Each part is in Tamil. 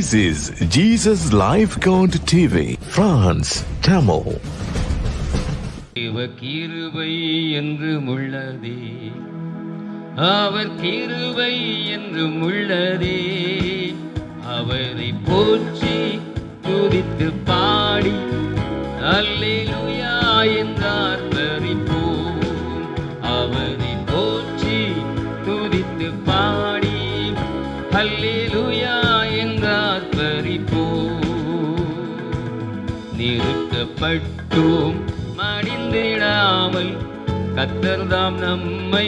This is Jesus Life God TV, France, Tamil. தேவ கிருபை என்றும் உள்ளதே, அவர் கிருபை என்றும் உள்ளதே, அவரை போற்றி துதித்து பாடி அல்லேலூயா என்றார் பரிப்போம். அவரை போற்றி துதித்து பாடி அல்லேலூயா என்றார் பரிப்போம். நிறுத்தப்பட்டோம் மடிந்திடாமல், கர்த்தர்தாம் நம்மை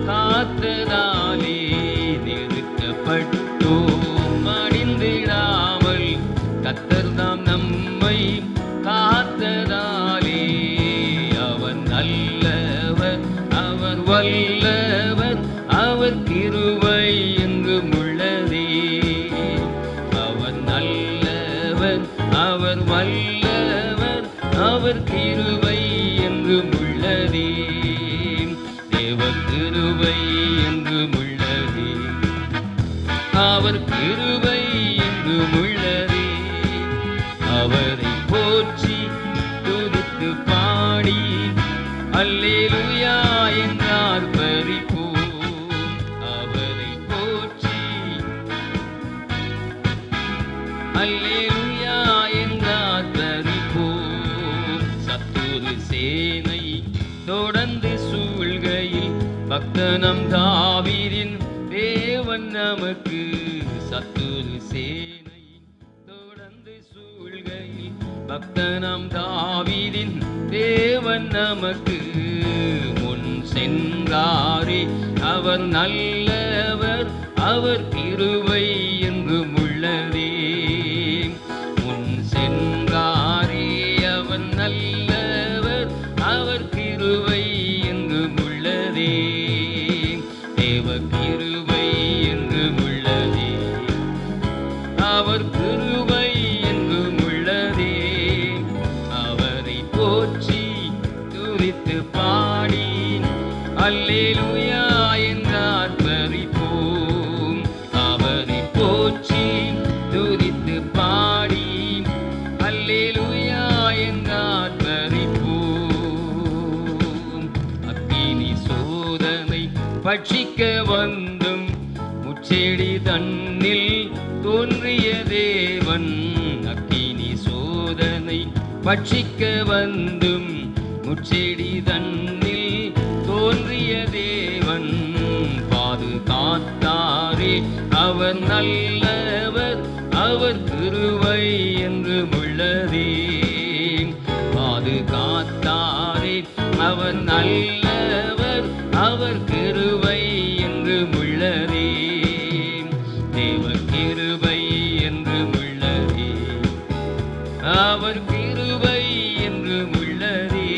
காத்ததாலே. நிறுத்தப்பட்டோம் மடிந்திடாமல், கர்த்தர்தாம் நம்மை காத்ததாலே. அவர் நல்லவர், அவர் வல்லவர், அவர் கிருபை என்றும் உள்ளதே. அவர் நல்லவர், அவர் வல்லவர், அவர் கிருபை என்றும் உள்ளதே. தேவ கிருபை என்றும் உள்ளதே, அவர் கிருபை என்றும் உள்ளதே. அவரை போற்றி துதித்து பாடி அல்லேலூயா என்றார் பரிப்போம். அவரை போற்றி அல்லேலூயா என்றார் பரிப்போம். சத்துரு சேனை தொடர்ந்து சூழ்கையில், பக்தனம் தாவீதின் தேவன் நமக்கு. சத்துரு சேனை தொடர்ந்து சூழ்கையில், பக்தனம் தாவீதின் தேவன் நமக்கு. முன் சென்றாரே அவர் நல்லவர், அவர் கிருபை என்றும் உள்ளதே. முன் சென்றாரே அவர் நல்லவர், அவர் கிருபை என்றும் உள்ளதே. தேவ கிருபை என்றும் உள்ளதே, அவர் கிருபை என்றும் உள்ளதே. அவரை போற்றி துதித்து பாடி அல்லேலூயா என்றார் பரிப்போம். அவரை போற்றி துதித்து பாடி அல்லேலூயா என்றார் பரிப்போம். அக்கினி சோதனை பட்சிக்க வந்தும், முச்செடி தன்னில் தோன்றிய தேவன். அக்கினி சோதனை பட்சிக்க வந்தும், முச்செடி தன்னில் தோன்றிய தேவன். பாதுகாத்தாரே அவர் நல்லவர், அவர் கிருபை என்றும் உள்ளதே. பாதுகாத்தாரே அவர் நல்லவர், அவர் கிருபை என்றும் உள்ளதே. தேவ கிருபை என்றும் உள்ளதே, அவர் கிருபை என்றும் உள்ளதே.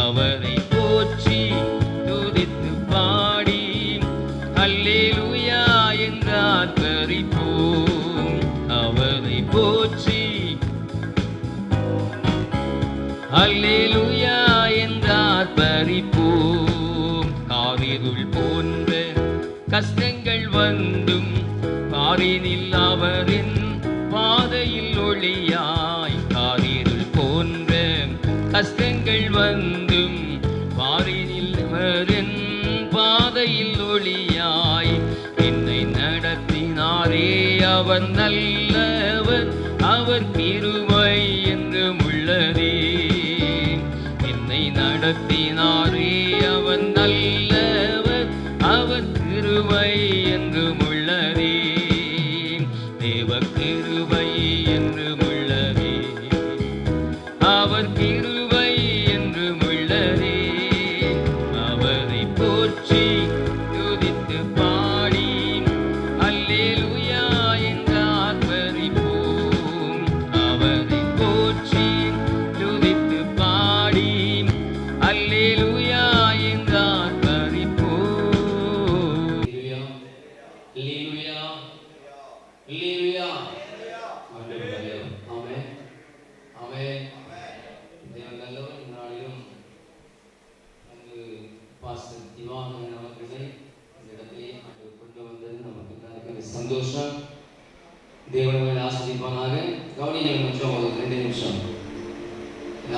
அவரை போற்றி துதித்து பாடி அல்லேலூயா என்றார் பரிப்போம். அவரை போற்றி அல்லேலூயா என்றார் பரிப்போம். காரிருள் போன்ற கஷ்டங்கள் வந்தும், பாரினில் அவரின் பாதையில் ஒளியாய். காரிருள் போன்ற கஷ்டங்கள் வந்தும், பாரினில் அவரின் பாதையில் ஒளியாய். என்னை நடத்தினாரே அவர் நல்லவர், அவர் கிருபை என்றும் உள்ளதே. என்னை நடத்தினாரே அவர் நல்லவர், அவர் கிருபை என்றும் உள்ளதே. தேவ கிருபை என்றும் உள்ளதே, அவர் கிருபை என்றும் உள்ளதே. அவரை போற்றி துதித்து பாடி அல்லேலூயா என்றார் பரிப்போம். அவரை போற்றி துதித்து பாடி அல்லேலூயா என்றார் பரிப்போம்.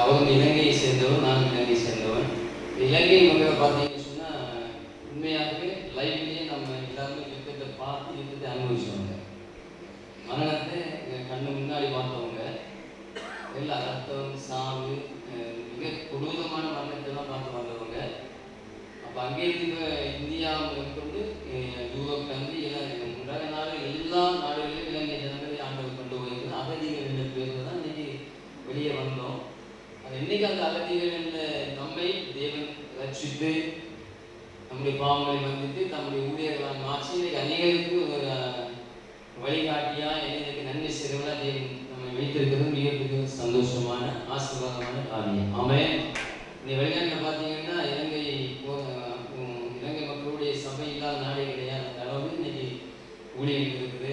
அவங்க இலங்கையை சேர்ந்தவன், நான் இலங்கையை சேர்ந்தவன். இலங்கை மக்களை பார்த்தீங்கன்னு சொன்னால் உண்மையாகவே லைவ்லேயே நம்ம எல்லாருமே யுத்தத்தை பார்த்து யுத்தத்தை அனுபவிச்சவங்க, மரணத்தை கண்ணு முன்னாடி பார்த்தவங்க, எல்லா ரத்தம் சாவு மிக கொடூரமான மரணத்தெல்லாம் பார்த்து வந்தவங்க. அப்போ அங்கேருந்து இப்போ இந்தியா கொண்டு யூரோப்லேருந்து எல்லாம் உலக நாடு எல்லா நாடுகளிலும் இலங்கை ஜனங்களை ஆண்டவர் கொண்டு போயிருந்தது. அகதிகள் என்ற பேரில் தான் இன்னைக்கு வெளியே வந்தோம். அது இன்னைக்கு அந்த அகதிகள் என்ற நம்மை தேவன் ரட்சித்து நம்முடைய பாவங்களை வந்துட்டு தம்முடைய ஊழியர்களாக மாற்றி இன்னைக்கு அநேகருக்கு ஒரு வழிகாட்டியா எனக்கு நன்மை செய்கிறவங்களா தேவன் நம்மை வைத்திருக்கிறது மிக சந்தோஷமான ஆசீர்வாதமான காரியம். ஆமென். இந்த வெளிநாட்டில் பார்த்தீங்கன்னா இலங்கை மக்களுடைய சபை இல்லாத நாடே கிடையாது. அந்த அளவு இன்னைக்கு ஊழியம் இருக்குது.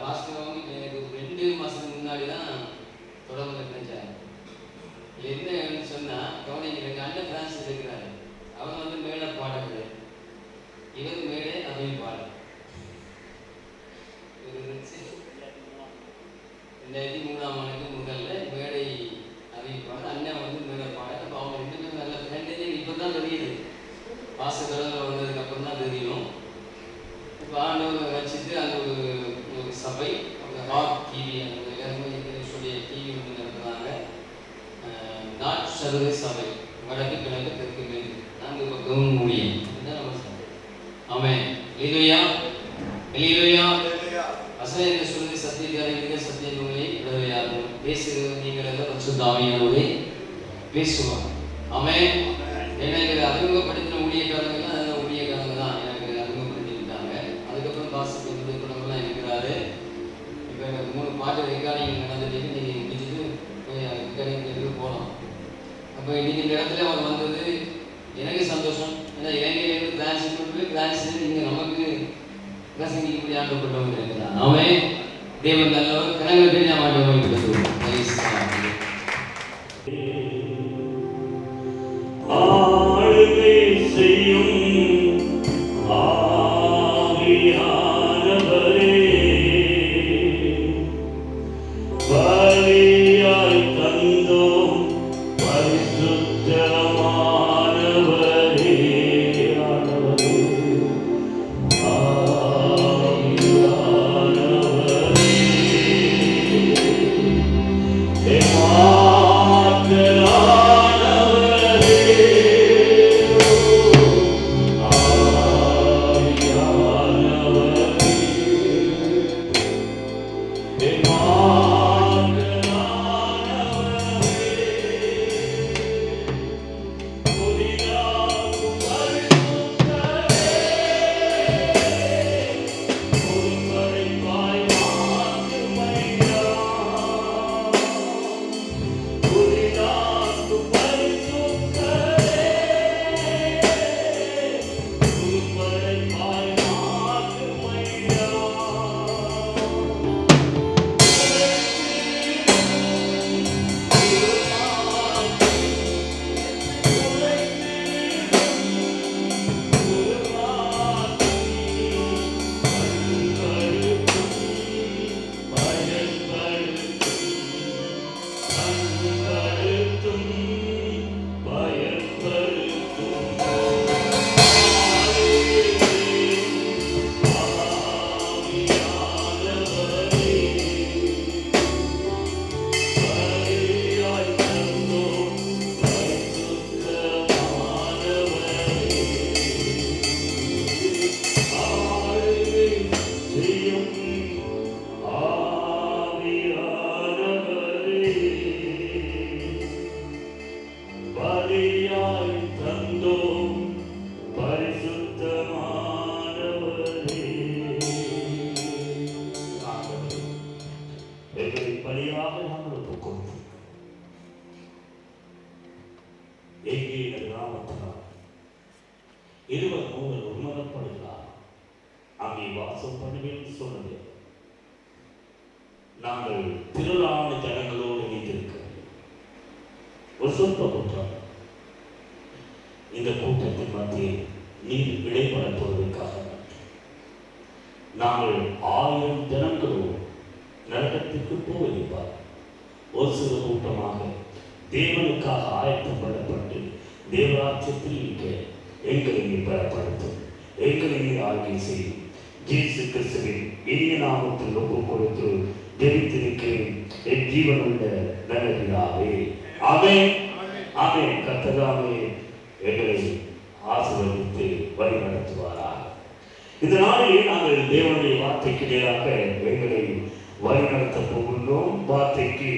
பாஸ்கரவங்க எனக்கு 2 மாதத்துக்கு முன்னாடி தான் தொடர்பு நினைச்சாங்க. என்னன்னு சொன்னால் கவனிக்கிறேங்க, அண்ணன் பிரான்ஸ் இருக்கிறாரு. அவங்க வந்து மேடை பாடல், இவர் மேடை அப்படின்னு பாடல். 2003ஆம் ஆண்டுக்கு முதல்ல மேடை அறிவிப்பாங்க. அண்ணன் வந்து மேடை பாடல். அப்போ அவங்க 2 பேரும் நல்ல ஃப்ரெண்டு. இப்போ தான் தெரியுது, பாசக்கடலில் வந்ததுக்கு அப்புறம் தான் தெரியும். இப்போ ஆண்டவர் வச்சுட்டு அந்த ஒரு சபை, அவங்க ராக் டிவி, அந்த எல்லாருமே டிவி ஒன்று நடத்துகிறாங்க. நாட் சதுர சபை, வடக்கு கிழக்கு தெற்கு மேற்கு 4 பக்கமும் முடியும். இதுதான் நம்ம சபை. ஆமென். ஹல்லேலூயா, ஹல்லேலூயா. வசனம் என்ன சொல்லுது? சத்தியத்தை அறிவீர்கள், சத்தியம் உங்களை விடுதலையாக்கும். பேசுகிறது நீங்கள் எல்லாம் பரிசுத்த ஆவியானவரே பேசுவாங்க. ஆமென். எனக்கு அறிமுகப்படுத்தின ஊழியக்காரங்கள்லாம் அதெல்லாம் ஊழியக்காரங்க தான் எனக்கு அறிமுகப்படுத்திக்கிட்டாங்க. அதுக்கப்புறம் பாசத்துக்கு வந்து குடும்பம்லாம் இருக்கிறாரு. இப்போ எனக்கு 3 பாட்டு ரெக்கார்டிங் நடந்துட்டு நீங்கள் முடிச்சுட்டு போய் ரெக்கார்டிங் போகலாம். அப்போ இன்னைக்கு இந்த இடத்துல அவர் வந்தது எனக்கு சந்தோஷம். ஏன்னா இலங்கையிலேருந்து பிரான்ஸ் கொண்டு போய் பிரான்ஸ் இங்கே நமக்கு பிரசங்கிக்கு இப்படி ஆண்டப்பட்டவங்க இருக்கிறார். அவன் தேவன் நல்லவர். கரங்களை நாம் ஆண்டவரை கொடுத்துருவோம். நாங்கள் திரளான ஜனங்களோடு இணைந்திருக்கிறோம். ஒரு சொற்ப கூட்டம். இந்த கூட்டத்தின் மத்தியில் நீர் இடைப்படப்படுவதற்காக நாங்கள் 1000 ஜனங்களோடு நரகத்திற்கு போவதிப்பார். ஒரு சிறு கூட்டமாக தேவனுக்காக ஆயத்தம் பண்ணப்பட்டு தேவராட்சியத்தில் இருக்க எங்களை நீ பலப்படுத்தும், எங்களை நீ ஆழ்கை செய்யும். இயேசு கிறிஸ்துவின் இனிய நாமத்தில் ஒப்பு கொடுத்து ஜெபித்திருக்கிறேன் என் ஜீவனுள்ள நல்ல பிதாவே. ஆமென், ஆமென். கர்த்தராமே எங்களை ஆசீர்வதித்து வழி நடத்துவாராக. இந்த நாளிலே நாங்கள் தேவனுடைய வார்த்தைக்கு நேராக எங்களை வழி நடத்த போகின்றோம். வார்த்தைக்கு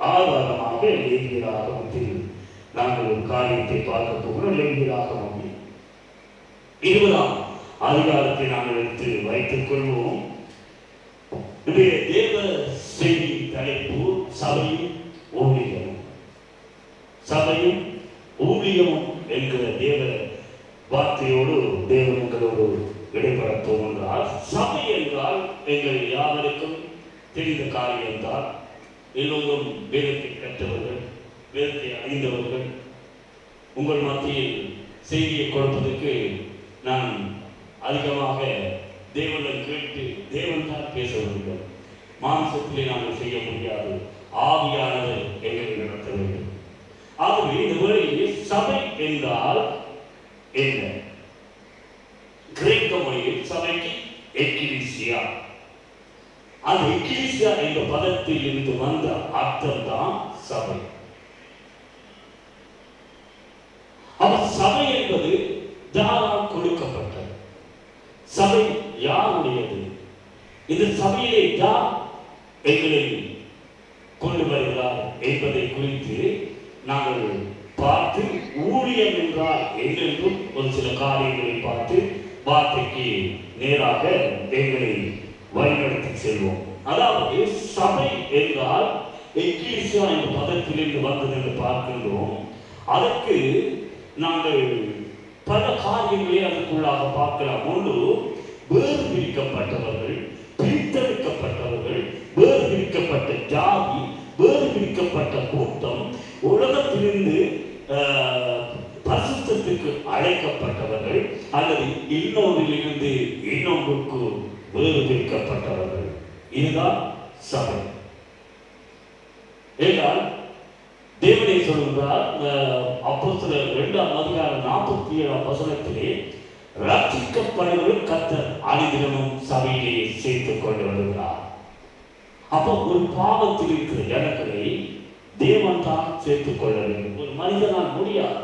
ஆதாரமாக லேவியராகமத்தில் நாங்கள் ஒரு காரியத்தை பார்க்க போகிறோம். லேவியராகமம் 20ஆம் அதிகாரத்தை நாங்கள் எடுத்து வைத்துக் கொள்வோம். தேவ செய்தி தலைப்பு சபையும் ஊழியமும். சபையும் ஊழியமும் என்கிற தேவ வார்த்தையோடு தேவங்களோடு இடைபட போகின்றார். சபை என்றால் எங்கள் யாவருக்கும் தெரிந்த காரியம் தான். எல்லோரும் வேதத்தை கற்றவர்கள், வேதத்தை அறிந்தவர்கள். உங்கள் மத்தியில் செய்தியை கொடுப்பதற்கு நான் அதிகமாக தேவனை கேட்டு தேவன் தான் பேச வேண்டும். மாம்சத்திலே நாங்கள் செய்ய முடியாது. ஆவியானவர் எங்களை நடத்த வேண்டும். ஆகவே இந்த வேளையிலே சபை என்றால் என்ன? கிரேக்க மொழியில் சபைக்கு எக்கிலீசியா. அந்த எக்கிலீசியா என்ற பதத்தில் இருந்து வந்த அர்த்தம் தான் சபை. அவர் சபை என்பது யாரால் கொடுக்கப்பட்டது? சபை யாருடையது? இந்த சபையிலே யார் எங்களை கொண்டு வருகிறார் என்பதை குறித்து நாங்கள் பார்த்து, ஊழியம் என்றால் என்னென்றும் ஒரு சில காரியங்களை பார்த்து வார்த்தைக்கு நேராக எங்களை வழிநடத்தி செல்வோம். அதாவது சபை என்றால் எக்கிலீசியா என்ற பதத்திலிருந்து வந்தது என்று பார்க்கின்றோம். அதற்கு நாங்கள் பல காரியங்களை அதற்குள்ளாக பார்க்கலாம். ஒன்று, வேறு பிரிக்கப்பட்டவர்கள், பிரித்தெடுக்கப்பட்டவர்கள், வேறு பிரிக்கப்பட்ட ஜாதி, வேறு பிரிக்கப்பட்ட கூட்டம், உலகத்திலிருந்து பரிசுத்தத்துக்கு அழைக்கப்பட்டவர்கள், அல்லது இன்னொன்றிலிருந்து இன்னொன்றுக்கு வேறு பிரிக்கப்பட்டவர்கள். இதுதான் சபை. ஏனால் தேவனை சொல்கிறார் அப்போஸ்தலர் 2ஆம் அதிகாரம் 47ஆம் வசனத்திலே, ரட்சிக்கப்படுவர்கள் கர்த்தர் அனுதினமும் சபையிலே சேர்த்துக் கொண்டு வருகிறார். அப்போ ஒரு பாவத்தில் இருக்கிற ஜனங்களை தேவன் தான் சேர்த்துக் கொள்ள வேண்டும். ஒரு மனிதனால் முடியாது.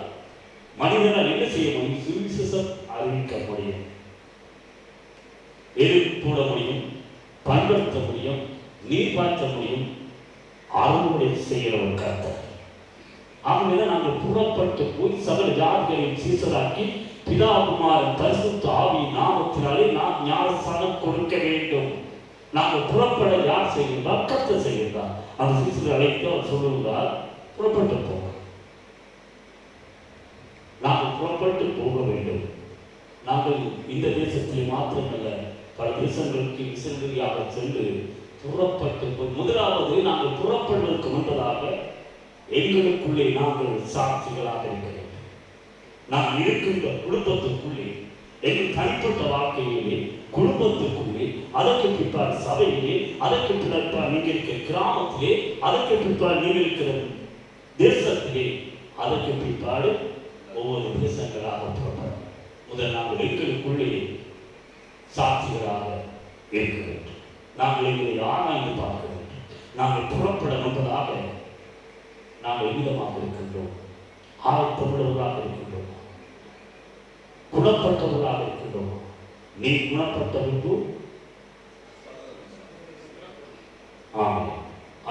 மனிதனால் என்ன செய்ய முடியும்? சுவிசேஷம் அறிவிக்க முடியும், எதிர்ப்பு போட முடியும், பண்படுத்த முடியும், நீர் பாய்ச்ச முடியும். அறுவடை செய்கிற ஒரு கர்த்தர். ஆகவே நாங்கள் புறப்பட்டு போய் சகல ஜாதிகளையும் சீசராக்கி பிதா குமாரன் பரிசுத்த ஆவி நாமத்தினாலே நாம் ஞானஸ்நானம் கொடுக்க வேண்டும். நாங்கள் புறப்பட யார் செய்கின்றார்? கர்த்தர் செய்கின்றார். அந்த சீசரை அழைத்து அவர் சொல்லுகிறார், புறப்பட்டு போக. நாங்கள் புறப்பட்டு போக வேண்டும். நாங்கள் இந்த தேசத்திலே மாத்திரமல்ல, பல தேசங்களுக்கு மிஷனரியாக சென்று புறப்பட்டு போய், முதலாவது நாங்கள் புறப்படுவதற்கு முன்பதாக எங்களுக்குள்ளே நாங்கள் சாட்சிகளாக இருக்க வேண்டும். நாம் இருக்கின்ற குடும்பத்துக்குள்ளே, எங்கள் தனிப்பட்ட வாழ்க்கையிலே, குடும்பத்துக்குள்ளே, அதற்கு பிற்பாடு சபையிலே, அதற்கு பிற்பாடு நீங்கள் இருக்கிற கிராமத்திலே, அதற்கு பிற்பாடு நீங்கள் இருக்கிற தேசத்திலே, அதற்கு பிற்பாடு ஒவ்வொரு தேசங்களாக புறப்படும். முதல் நாங்கள் எங்களுக்குள்ளே சாட்சிகளாக இருக்க வேண்டும். நாங்கள் எங்களை ஆராய்ந்து பார்க்க வேண்டும். நாங்கள் புறப்பட என்பதாக நாங்கள் எவ்விதமாக இருக்கின்றோம்? ஆயத்தமுள்ளவர்களாக இருக்கின்றோம், குணப்பட்டவர்களாக இருக்கின்றோம். நீ குணப்பட்ட பின்பு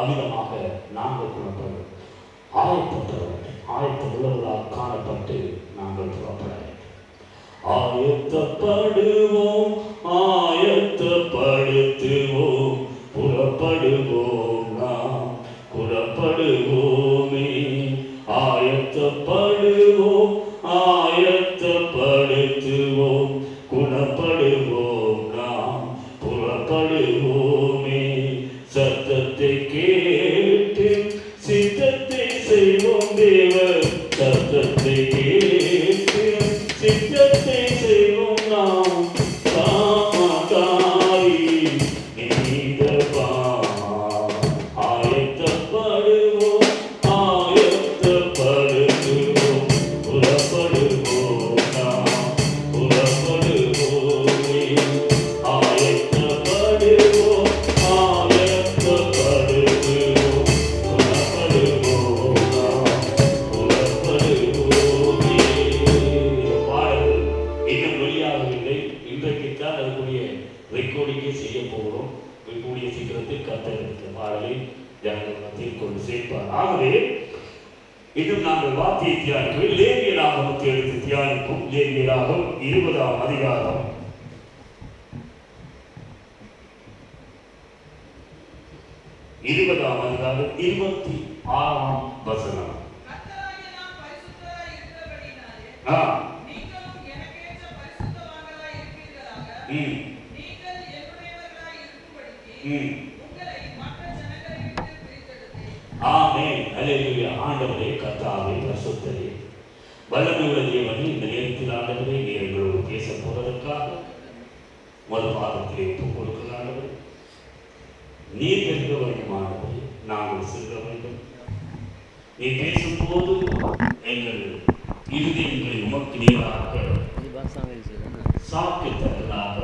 அமிதமாக நாங்கள் குணப்படுவோம். ஆயத்தமுள்ளவர்களாக காணப்பட்டு நாங்கள் புறப்பட வேண்டும். ஆயத்தப்படுவோம், ஆயத்தப்படுத்துவோம், புறப்படுவோம், நாம் புறப்படுவோமே. ஆயத்தப்படுவோம், ஆயத்தப்படுத்துவோம், குணப்படுவோம், நாம் புறப்படுவோமே. சத்தத்தை கேட்டு சித்தத்தை செய்வோம் தேவ, சத்தத்தை கேட்டு சித்தத்தை செய்வோம் நாம். காமகாரி நீதபா, ஆயத்தப்படுவோம், ஆயத்த இருக்கிறார். ஆகவே இன்னும் நாங்கள் வார்த்தையை தியானிப்போம். லேவியராகமத்தை எடுத்து தியானிப்போம். லேவியராகம் 20ஆம் அதிகாரம் 26ஆம் வசனம். ஆமென். அல்லேலூயா. ஆண்டவரே, கர்த்தாவே, பரிசுத்தரே, வல்லமையுள்ள தேவனே, இந்த நேரத்தில் ஆண்டவரே நீர் எங்களோடு பேச போவதற்காக முதல் பாதத்திலே ஒப்புக் கொடுக்கிற ஆண்டவரே, நீர் பெருக வேண்டும் ஆண்டவரே, நாங்கள் செல்ல வேண்டும். நீ பேசும்போது எங்கள் இருதயங்களை உமக்கு நீராக சாப்பிட்டதாக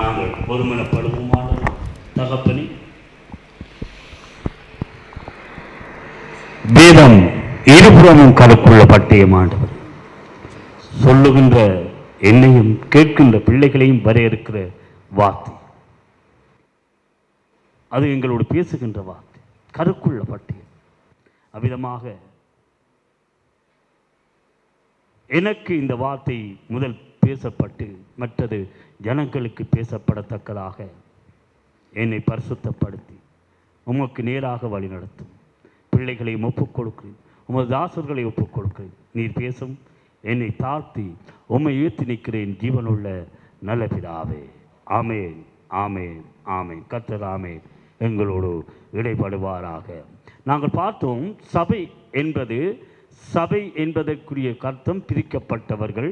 நாங்கள் ஒருமனப்படுவோமான தகப்பனே. வேதம் இருபுறமும் கருக்குள்ள பட்டயமாண்டவர், சொல்லுகின்ற என்னையும் கேட்கின்ற பிள்ளைகளையும் வரையறுக்கிற வார்த்தை. அது எங்களோடு பேசுகின்ற வார்த்தை, கருக்குள்ள பட்டயம். அவ்விதமாக எனக்கு இந்த வார்த்தை முதல் பேசப்பட்டு மற்றது ஜனங்களுக்கு பேசப்படத்தக்கதாக என்னை பரிசுத்தப்படுத்தி உமக்கு நேராக வழிநடத்தும் பிள்ளைகளை ஒப்புக் கொடுக்கிறேன். உமது தாசர்களை ஒப்புக் கொடுக்கிறேன். நீர் பேசும் என்னை தாழ்த்தி உம்மை ஏற்றி நிற்கிறேன் ஜீவனுள்ள நல்ல பிதாவே. ஆமேன், ஆமேன், ஆமேன். கர்த்தர் ஆமேன் எங்களோடு இடைப்படுவாராக. நாங்கள் பார்த்தோம், சபை என்பதற்குரிய கர்த்தம் பிரிக்கப்பட்டவர்கள்,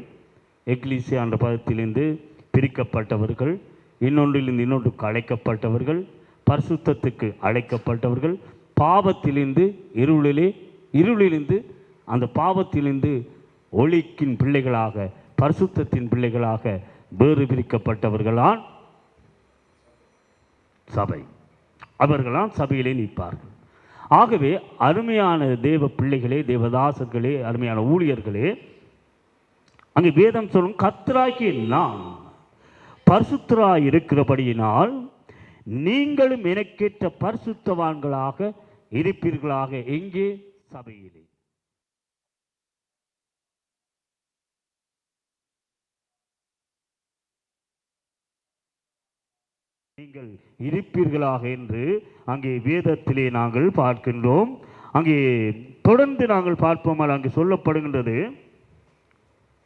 எக்லீசியா என்ற பதத்திலிருந்து பிரிக்கப்பட்டவர்கள், இன்னொன்றிலிருந்து இன்னொன்றுக்கு அழைக்கப்பட்டவர்கள், பரிசுத்தத்துக்கு அழைக்கப்பட்டவர்கள், பாவத்திலிருந்து இருளிலிருந்து அந்த பாவத்திலிருந்து ஒளிக்கின் பிள்ளைகளாக, பரிசுத்தத்தின் பிள்ளைகளாக வேறு பிரிக்கப்பட்டவர்களான் சபை. அவர்களாம் சபையிலே நிற்பார்கள். ஆகவே அருமையான தேவ பிள்ளைகளே, தேவதாசர்களே, அருமையான ஊழியர்களே, அங்கே வேதம் சொல்லும் கர்த்தராகிய நான் பரிசுத்தராய் இருக்கிறபடியினால் நீங்களும் எனக்கேற்ற பரிசுத்தவான்களாக இருப்பீர்களாக. எங்கே? சபையிலே. நீங்கள் இருப்பீர்களாக என்று அங்கே வேதத்திலே நாங்கள் பார்க்கின்றோம். அங்கே தொடர்ந்து நாங்கள் பார்ப்போமால் அங்கே சொல்லப்படுகின்றது,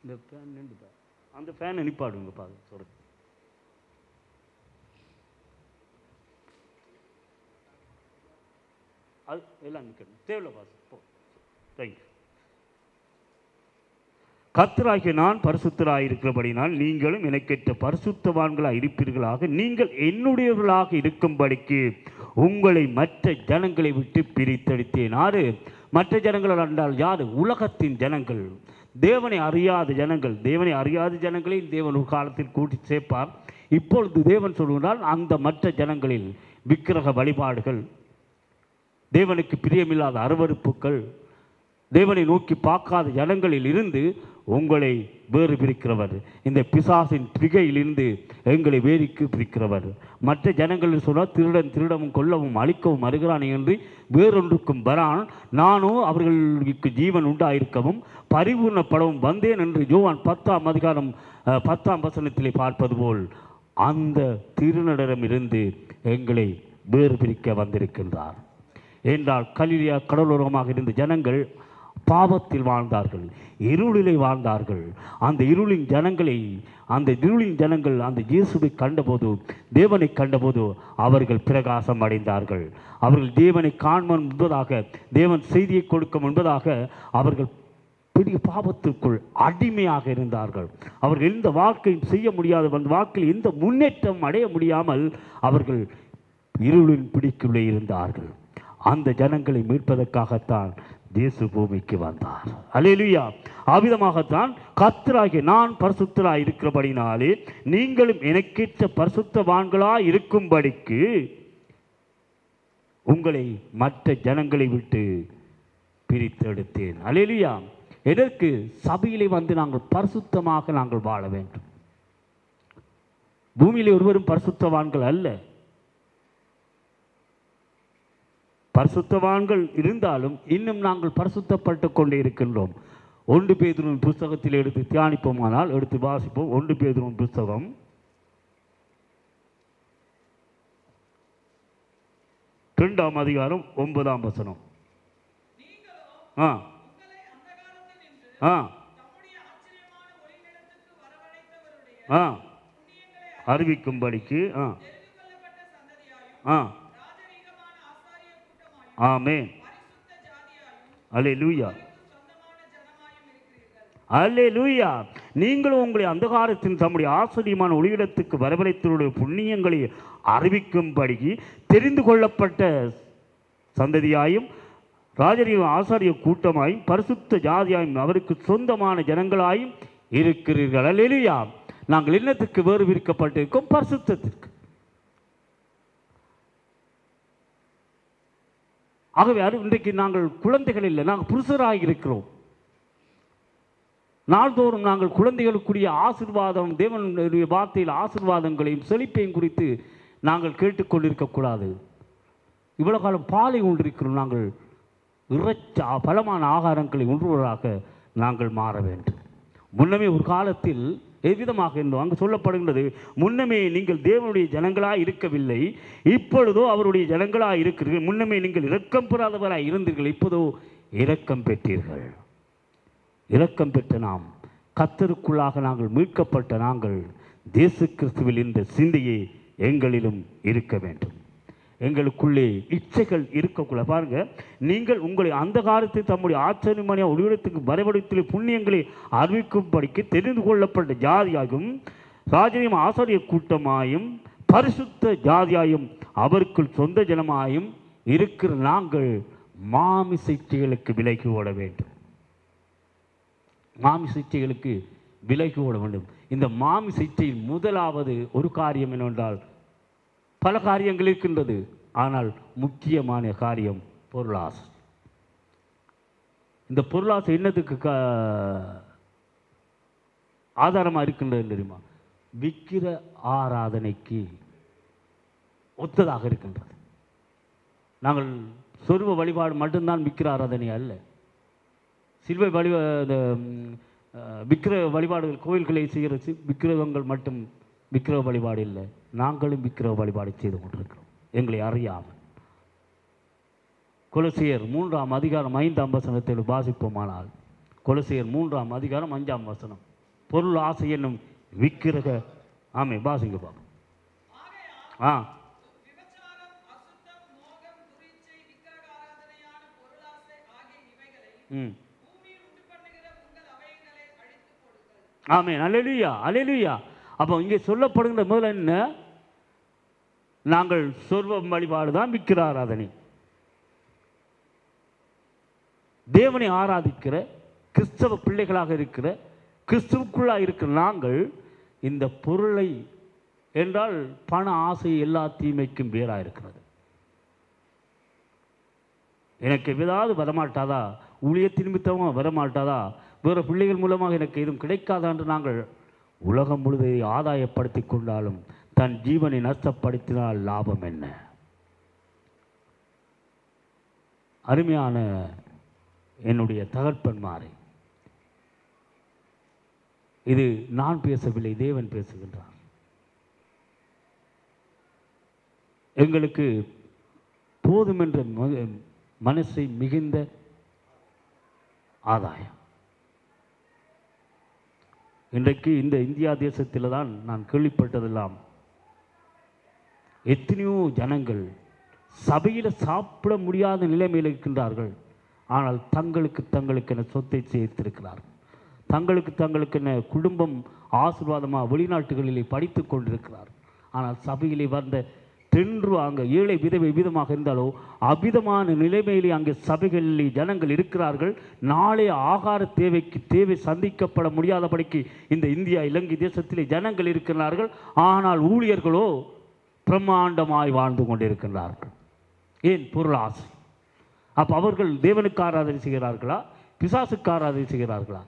இந்த ஃபேன் அந்த ஃபேனை நிப்பாடுங்க பாருங்க. சொல்லுங்க. அது எல்லாம் நிற்கணும், தேவையில்ல பாஸ். தேங்க்யூ. கர்த்தராகிய நான் பரிசுத்தராயிருக்கிறபடினால் நீங்களும் எனக்கேற்ற பரிசுத்தவான்களாக இருப்பீர்களாக. நீங்கள் என்னுடையவர்களாக இருக்கும்படிக்கு உங்களை மற்ற ஜனங்களை விட்டு பிரித்தெடுத்தேன். யாரு மற்ற ஜனங்கள் என்றால் யாரு? உலகத்தின் ஜனங்கள், தேவனை அறியாத ஜனங்கள். தேவனை அறியாத ஜனங்களை தேவன் ஒரு காலத்தில் கூட்டி சேர்ப்பார். இப்பொழுது தேவன் சொல்கிறால், அந்த மற்ற ஜனங்களில் விக்கிரக வழிபாடுகள், தேவனுக்கு பிரியமில்லாத அருவருப்புகள், தேவனை நோக்கி பார்க்காத ஜனங்களில் இருந்து உங்களை வேறு பிரிக்கிறவர். இந்த பிசாசின் பிரிகையிலிருந்து எங்களை வேறிக்கு பிரிக்கிறவர். மற்ற ஜனங்களில் சொல்ல, திருடவும் கொல்லவும் அழிக்கவும் வருகிறான் என்று வேறொன்றுக்கும் வரான், நானோ அவர்களுக்கு ஜீவன் உண்டாயிருக்கவும் பரிபூர்ணப்படவும் வந்தேன் என்று யோவான் 10ஆம் அதிகாரம் 10ஆம் வசனத்திலே பார்ப்பது போல் அந்த திருநடரிடமிருந்து எங்களை வேறு பிரிக்க வந்திருக்கின்றார். என்றால் கலிலியா கடலோரமாக இருந்த ஜனங்கள் பாவத்தில் வாழ்ந்தார்கள், இருளிலே வாழ்ந்தார்கள். அந்த இருளின் ஜனங்கள் அந்த இயேசுவை கண்டபோது, தேவனை கண்டபோது அவர்கள் பிரகாசம் அடைந்தார்கள். அவர்கள் தேவனை காண்பன் என்பதாக, தேவன் செய்தியை கொடுக்கும் என்பதாக அவர்கள் பெரிய பாவத்திற்குள் அடிமையாக இருந்தார்கள். அவர்கள் எந்த வாழ்க்கையும் செய்ய முடியாத, அந்த வாழ்க்கையில் எந்த முன்னேற்றம் அடைய முடியாமல் அவர்கள் இருளின் பிடிக்குள்ளே இருந்தார்கள். அந்த ஜனங்களை மீட்பதற்காகத்தான் இயேசு பூமிக்கு வந்தார். அல்லேலூயா. அவ்விதமாகத்தான் கர்த்தராகிய நான் பரிசுத்தராய் இருக்கிறபடினாலே நீங்களும் எனக்கேற்ற பரிசுத்தவான்களாய் இருக்கும்படிக்கு உங்களை மற்ற ஜனங்களை விட்டு பிரித்தெடுத்தேன். அல்லேலூயா. எதற்கு? சபையிலே வந்து நாங்கள் பரிசுத்தமாக நாங்கள் வாழ வேண்டும். பூமியிலே ஒருவரும் பரிசுத்தவான்கள் அல்ல. பரிசுத்தவான்கள் இருந்தாலும் இன்னும் நாங்கள் பரிசுத்தப்பட்டு கொண்டே இருக்கின்றோம். 1 பேதுருவின் புஸ்தகத்தில் எடுத்து தியானிப்போமானால், எடுத்து வாசிப்போம். 1 பேதுருவின் புஸ்தகம் 2ஆம் அதிகாரம் 9ஆம் வசனம். ஆ ஆ ஆ அறிவிக்கும்படிக்கு ஆமென். அல்லேலூயா, அல்லேலூயா. நீங்களும் உங்களை அந்தகாரத்தின் தம்முடைய ஆச்சரியமான ஒளியிடத்துக்கு வரவழைத்தவருடைய புண்ணியங்களை அறிவிக்கும்படி தெரிந்து கொள்ளப்பட்ட சந்ததியாயும் ராஜரீக ஆசாரிய கூட்டமாயும் பரிசுத்த ஜாதியாயும் அவருக்கு சொந்தமான ஜனங்களாயும் இருக்கிறீர்கள். அல்லேலூயா. நாங்கள் என்னத்துக்கு வேறு விரிக்கப்பட்டிருக்கோம்? பரிசுத்தத்திற்கு. ஆகவே இன்றைக்கு நாங்கள் குழந்தைகள் இல்லை, நாங்கள் புருஷராக இருக்கிறோம். நாள்தோறும் நாங்கள் குழந்தைகளுக்குரிய ஆசீர்வாதம், தேவனுடைய வார்த்தையில் ஆசீர்வாதங்களையும் செழிப்பையும் குறித்து நாங்கள் கேட்டுக்கொண்டிருக்கக்கூடாது. இவ்வளவு காலம் பாலை கொண்டிருக்கிறோம். நாங்கள் பலமான ஆகாரங்களை உண்ணுவதாக நாங்கள் மாற வேண்டும். முன்னமே ஒரு காலத்தில் எவ்விதமாக இருந்தோம்? அங்கு சொல்லப்படுகின்றது, முன்னமே நீங்கள் தேவனுடைய ஜனங்களாக இருக்கவில்லை, இப்பொழுதோ அவருடைய ஜனங்களாக இருக்கிறீர்கள். முன்னமே நீங்கள் இரக்கம் பெறாதவராக இருந்தீர்கள், இப்போதோ இரக்கம் பெற்றீர்கள். இரக்கம் பெற்ற நாம், கர்த்தருக்குள்ளாக நாங்கள் மீட்கப்பட்ட நாங்கள், இயேசு கிறிஸ்துவில் இந்த சிந்தையே எங்களிலும் இருக்க வேண்டும். எங்களுக்குள்ளே இச்சைகள் இருக்கக்கூடாது. பாருங்க, நீங்கள் உங்களை அந்த காலத்தில் தம்முடைய ஆச்சரியமான ஒளியிடத்துக்கு வரவழைத்துள்ள புண்ணியங்களை அறிவிக்கும்படிக்கு தெரிந்து கொள்ளப்பட்ட ஜாதியாகும் ராஜரீக ஆசாரிய கூட்டமாயும் பரிசுத்த ஜாதியாயும் அவருக்குள் சொந்த ஜனமாயும் இருக்கிற நாங்கள் மாமிச இச்சைகளுக்கு விலகி ஓட வேண்டும். மாமிச இச்சைகளுக்கு விலகி ஓட வேண்டும். இந்த மாமிச இச்சையில் முதலாவது ஒரு காரியம் என்னவென்றால், பல காரியங்கள் இருக்கின்றது, ஆனால் முக்கியமான காரியம் பொருளாசை. இந்த பொருளாசை என்னத்துக்கு ஆதாரமாக இருக்கின்றது தெரியுமா? விக்கிர ஆராதனைக்கு ஒத்ததாக இருக்கின்றது. நாங்கள் சொருவ வழிபாடு மட்டும்தான் விக்கிர ஆராதனை அல்ல. சிலுவை விக்கிர வழிபாடுகள், கோயில்களை செய்கிற விக்கிரகங்கள் மட்டும் விக்கிரக வழிபாடு இல்லை. நாங்களும் விக்கிரக வழிபாடு செய்து கொண்டிருக்கிறோம், எங்களை அறியாமல். கொலோசியர் 3ஆம் அதிகாரம் 5ஆம் வசனத்தில் வாசிப்போமானால், கொலோசியர் 3ஆம் அதிகாரம் 5ஆம் வசனம், பொருள் ஆசை என்னும் விக்கிரக ஆமை வாசிங்க பாபு. ஆமே. அல்லேலூயா, அல்லேலூயா. அப்போ இங்கே சொல்லப்படுகின்ற முதல்ல என்ன? நாங்கள் சொர்வ வழிபாடு தான் விக்கிர ஆராதனை. தேவனை ஆராதிக்கிற கிறிஸ்தவ பிள்ளைகளாக இருக்கிற, கிறிஸ்துவுக்குள்ளாக இருக்கிற நாங்கள் இந்த பொருளை என்றால் பண ஆசை எல்லா தீமைக்கும் வேறாக இருக்கிறது. எனக்கு ஏதாவது வரமாட்டாதா, ஊழியத்தின் நிமித்தமாக வரமாட்டாதா, வேறு பிள்ளைகள் மூலமாக எனக்கு எதுவும் கிடைக்காதா என்று நாங்கள் உலகம் முழுவதை ஆதாயப்படுத்தி கொண்டாலும் தன் ஜீவனை நஷ்டப்படுத்தினால் லாபம் என்ன? அருமையான என்னுடைய தகப்பன்மாரை, இது நான் பேசவில்லை, தேவன் பேசுகின்றார். எங்களுக்கு போதும் என்ற மனசை மிகுந்த ஆதாயம். இன்றைக்கு இந்த இந்தியா தேசத்தில் தான் நான் கேள்விப்பட்டதெல்லாம், எத்தனையோ ஜனங்கள் சபையில் சாப்பிட முடியாத நிலைமையில் இருக்கின்றார்கள். ஆனால் தங்களுக்கென சொத்தை சேர்த்திருக்கிறார்கள். தங்களுக்கென குடும்பம் ஆசீர்வாதமாக வெளிநாட்டுகளிலே படித்து கொண்டிருக்கிறார்கள். ஆனால் சபையிலே வந்த தென்று அங்கே ஏழை விதமாக இருந்தாலோ அவ்விதமான நிலைமையிலே அங்கே சபைகளிலே ஜனங்கள் இருக்கிறார்கள். நாளே ஆகார தேவை சந்திக்கப்பட முடியாதபடிக்கு இந்த இந்தியா இலங்கை தேசத்திலே ஜனங்கள் இருக்கிறார்கள். ஆனால் ஊழியர்களோ பிரம்மாண்டமாய் வாழ்ந்து கொண்டிருக்கிறார்கள். ஏன்? பொருளாசை. அப்போ அவர்கள் தேவனுக்கு ஆராதனை செய்கிறார்களா, பிசாசுக்கு ஆராதனை செய்கிறார்களா?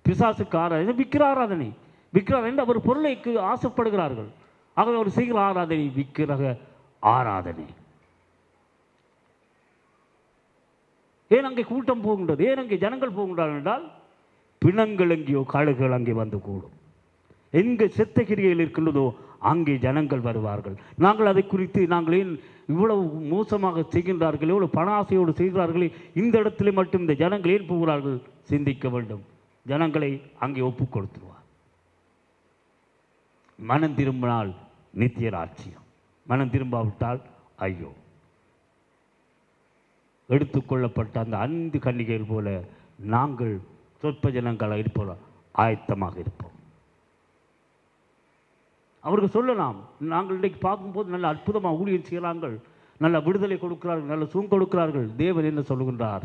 பிசாசுக்கு ஆராதனை விக்கிர ஆராதனை. விக்கிர அவர் பொருளைக்கு ஆசைப்படுகிறார்கள். ஆகவே அவர் செய்கிற ஆராதனை விக்கிரக ஆராதனை. ஏன் அங்கே கூட்டம் போகின்றது, ஏன் அங்கே ஜனங்கள் போகின்றார்கள் என்றால் பிணங்கள் எங்கேயோ காடுகள் அங்கே வந்து கூடும். எங்கே செத்த கிரிகைகள் இருக்கின்றதோ அங்கே ஜனங்கள் வருவார்கள். நாங்கள் அதை குறித்து நாங்கள் ஏன் இவ்வளவு மோசமாக செய்கின்றார்கள், எவ்வளவு பண ஆசையோடு செய்கிறார்களே, இந்த இடத்துல மட்டும் இந்த ஜனங்கள் ஏன் போகிறார்கள் சிந்திக்க வேண்டும். ஜனங்களை அங்கே ஒப்பு கொடுத்துருவார். மனம் திரும்பினால் நித்திய ராட்சியம், மனம் திரும்பாவிட்டால் ஐயோ. எடுத்துக்கொள்ளப்பட்ட அந்த 5 கன்னிகைகள் போல நாங்கள் சொற்ப ஜனங்களாக இருப்போம், ஆயத்தமாக இருப்போம். அவர்கள் சொல்லலாம், நாங்கள் இன்றைக்கு பார்க்கும்போது நல்ல அற்புதமாக ஊழியர் செய்கிறார்கள், நல்ல விடுதலை கொடுக்கிறார்கள், நல்ல சுகம் கொடுக்கிறார்கள். தேவன் என்ன சொல்லுகின்றார்?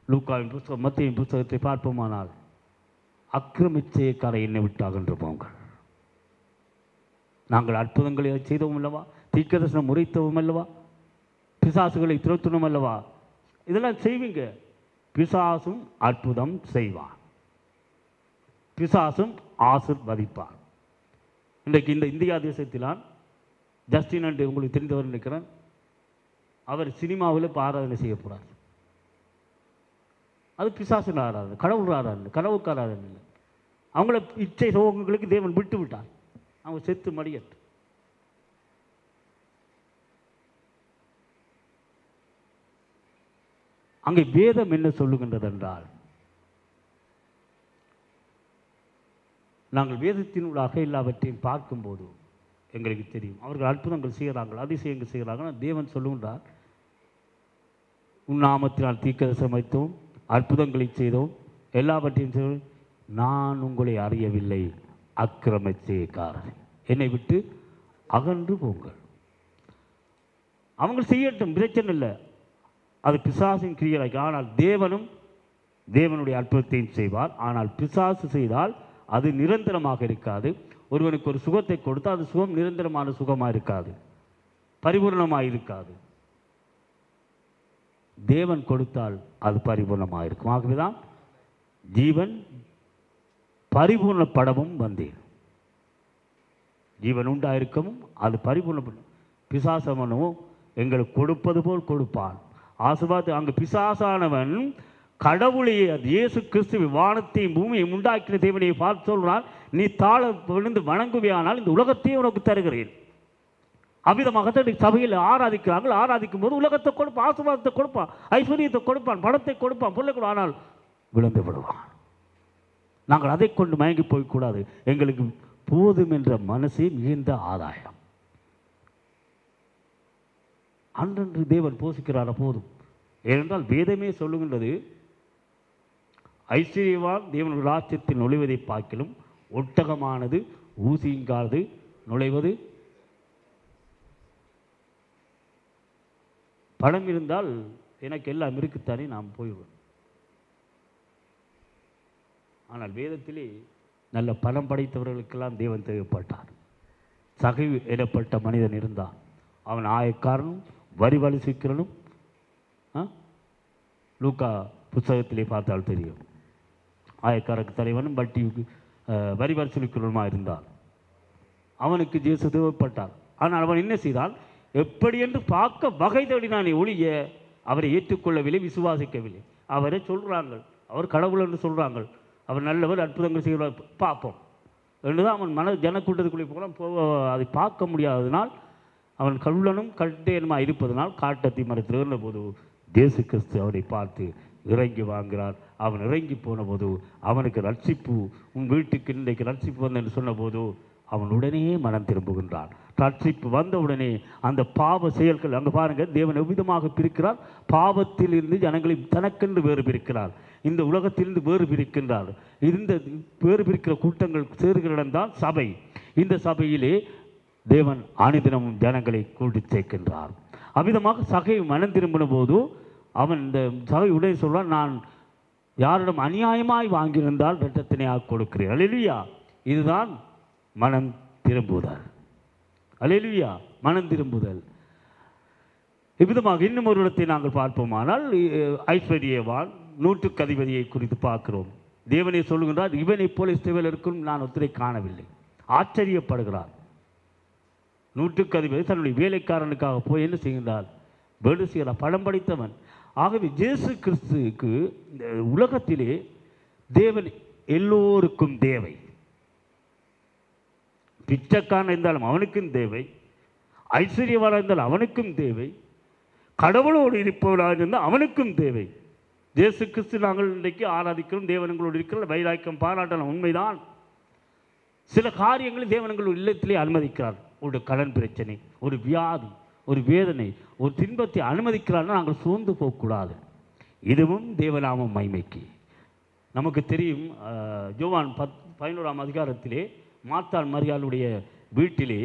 லூக்காவின் புத்தகம் மத்தேயுவின் புத்தகத்தை பார்ப்போமானால், அக்கிரமிச்சேக்காரை என்னை விட்டு அகன்று போங்கள். நாங்கள் அற்புதங்களை செய்தோம் அல்லவா, தீர்க்கதரிசனம் உரைத்தவும் அல்லவா, பிசாசுகளை துரத்தணும் அல்லவா, இதெல்லாம் செய்வீங்க. பிசாசும் அற்புதம் செய்வான், பிசாசும் ஆசீர்வதிப்பான். இன்றைக்கு இந்த இந்தியா தேசத்திலான் ஜஸ்டின் என்று உங்களுக்கு தெரிந்தவர் நினைக்கிறேன், அவர் சினிமாவில் இப்போ ஆராதனை செய்ய போகிறார். அது பிசாசுல ஆராதனை, கடவுள் ஆராதனை, கடவுளுக்கு ஆராதனை இல்லை. அவங்கள இச்சை சோகங்களுக்கு தேவன் விட்டு விட்டார், அவங்க செத்து மடியட்டு. அங்கே வேதம் என்ன சொல்லுகின்றது என்றால், நாங்கள் வேதத்தினூடாக எல்லாவற்றையும் பார்க்கும்போது எங்களுக்கு தெரியும் அவர்கள் அற்புதங்கள் செய்கிறார்கள், அதிசயங்கள் செய்கிறார்கள். தேவன் சொல்லுகின்றார், உன் நாமத்தினால் தீர்க்கதரிசனம் வைத்தோம், அற்புதங்களை செய்தோம், எல்லாவற்றையும் செய்தோம், நான் உங்களை அறியவில்லை, அக்கிரமச்சேக்காரர், என்னை விட்டு அகன்று போங்கள். அவங்க செய்யட்டும், பிரச்சனை இல்லை, அது பிசாசின் கிரியைக்கு. ஆனால் தேவனுடைய அற்புதத்தையும் செய்வார். ஆனால் பிசாசு செய்தால் அது நிரந்தரமாக இருக்காது. ஒருவனுக்கு ஒரு சுகத்தை கொடுத்தால் அது சுகம் நிரந்தரமான சுகமாக இருக்காது, பரிபூர்ணமாக இருக்காது. தேவன் கொடுத்தால் அது பரிபூர்ணமாக இருக்கும். ஆகவேதான் ஜீவன் பரிபூர்ணப்படவும் வந்தேன். ஜீவன் உண்டாயிருக்கவும் அது பரிபூர்ணப்படும். பிசாசவனும் எங்களுக்கு கொடுப்பது போல் கொடுப்பான். ஆசீர்வாதம். அங்கு பிசாசானவன் கடவுளையே, இயேசு கிறிஸ்து வானத்தையும் பூமியை உண்டாக்கின தேவனையை பார்த்து சொல்கிறான், நீ தாழ விழுந்து வணங்குவியானால் இந்த உலகத்தையே உனக்கு தருகிறேன். அவ்விதமாக சபையில் ஆராதிக்கிறார்கள். ஆராதிக்கும் போது உலகத்தை கொடுப்பான், ஆசீர்வாதத்தை கொடுப்பான், ஐஸ்வர்யத்தை கொடுப்பான், பணத்தை கொடுப்பான், பொருளை கொடு. ஆனால் விழுந்து விடுவான். நாங்கள் அதை கொண்டு மயங்கி போய்க்கூடாது. எங்களுக்கு போதும் என்ற மனசே மிகுந்த ஆதாயம். அன்றன்று தேவன் போஷிக்கிறார போதும். ஏனென்றால் வேதமே சொல்லுகின்றது, ஐஸ்வர்யவான் தேவனுடைய ராஜ்யத்தில் நுழைவதை பார்க்கிலும் ஒட்டகமானது ஊசிங்காது நுழைவது. பணம் இருந்தால் எனக்கு எல்லாம் இருக்குத்தானே, நாம் போய்விடும். ஆனால் வேதத்திலே நல்ல பணம் படைத்தவர்களுக்கெல்லாம் தேவன் தேவைப்பட்டார். சகை எனப்பட்ட மனிதன் இருந்தான். அவன் ஆயக்காரனும் வரி வலிசிக்கிறனும். லூக்கா புத்தகத்திலே பார்த்தால் தெரியும். ஆயக்காரக்கு தலைவனும் வரி வசூலிக்கிறவனுமாக இருந்தான். அவனுக்கு இயேசு தேவைப்பட்டார். ஆனால் அவன் என்ன செய்தான்? எப்படி என்று பார்க்க வகை தேடினானே ஒழிய அவரை ஏற்றுக்கொள்ளவில்லை, விசுவாசிக்கவில்லை. அவரை சொல்கிறாங்க, அவர் கடவுள் என்று சொல்கிறாங்க, அவர் நல்லவர், அற்புதங்கள் செய்கிறார், பார்ப்போம் என்றுதான் அவன் ஜனக்கூட்டத்துக்குள்ளே போகலாம். அதை பார்க்க முடியாததினால் அவன் கள்ளனும் கட்டேனுமாக இருப்பதனால் காட்டத்தை மரத்தில் இருந்த போது இயேசு கிறிஸ்து அவரை பார்த்து இறங்கி வாங்குகிறார். அவன் இறங்கி போன போது அவனுக்கு ரட்சிப்பு, உன் வீட்டுக்கு இன்றைக்கு ரட்சிப்பு வந்து என்று சொன்ன போது அவன் உடனே மனம் திரும்புகின்றான். ரட்சிப்பு வந்த உடனே அந்த பாவ செயல்கள், அங்கே பாருங்கள், தேவன் எவ்விதமாக பிரிக்கிறார். பாவத்தில் இருந்து ஜனங்களை தனக்கென்று வேறு பிரிக்கிறார், இந்த உலகத்திலிருந்து வேறு பிரிக்கின்றார். இந்த வேறு பிரிக்கிற கூட்டங்கள் சேருகிற இடம்தான் சபை. இந்த சபையிலே தேவன் அனுதினமும் ஜனங்களை கூட்டி சேர்க்கின்றார். அவ்விதமாக சகை மனம் திரும்பின போது அவன் இந்த சகை உடைய சொல்றான், நான் யாரிடம் அநியாயமாய் வாங்கியிருந்தால் இரட்டத்தினையாக கொடுக்கிறேன். அல்லேலூயா. இதுதான் மனம் திரும்புதல். அல்லேலூயா, மனம் திரும்புதல். இவ்விதமாக இன்னும் ஒரு இடத்தை நாங்கள் பார்ப்போமானால், ஐஸ்வர்யவான் நூற்றுக்கு அதிபதியை குறித்து பார்க்கிறோம். தேவனை சொல்லுகின்றார், இவனை போல இஸ்ரவேலில் இருக்கும் நான் ஒருத்தரை காணவில்லை. ஆச்சரியப்படுகிறார். நூற்றுக்கு அதிபதி தன்னுடைய வேலைக்காரனுக்காக போய் என்ன செய்கின்றார்? வேலை செய்கிறார். பழம் படித்தவன். ஆகவே இயேசு கிறிஸ்துவுக்கு இந்த உலகத்திலே தேவன் எல்லோருக்கும் தேவை. பிச்சைக்காரன் இருந்தாலும் அவனுக்கும் தேவை, ஐஸ்வர்யவானாக இருந்தால் அவனுக்கும் தேவை, கடவுளோடு இருப்பவனாக இருந்தால் அவனுக்கும் தேவை. இயேசு கிறிஸ்து நாங்கள் இன்றைக்கு ஆராதிக்கிறோம், தேவனங்களோடு இருக்கிற வைராக்கியம் பாராட்டலாம், உண்மைதான். சில காரியங்களை தேவனங்கள் இல்லத்திலே அனுமதிக்கிறார். ஒரு கடன் பிரச்சனை, ஒரு வியாதி, ஒரு வேதனை, ஒரு தின்பத்தை அனுமதிக்கிறார்னா நாங்கள் சோர்ந்து போகக்கூடாது. இதுவும் தேவநாமம் மகிமைக்கு. நமக்கு தெரியும், யோவான் 11ஆம் அதிகாரத்திலே மார்த்தாள் மரியாளுடைய வீட்டிலே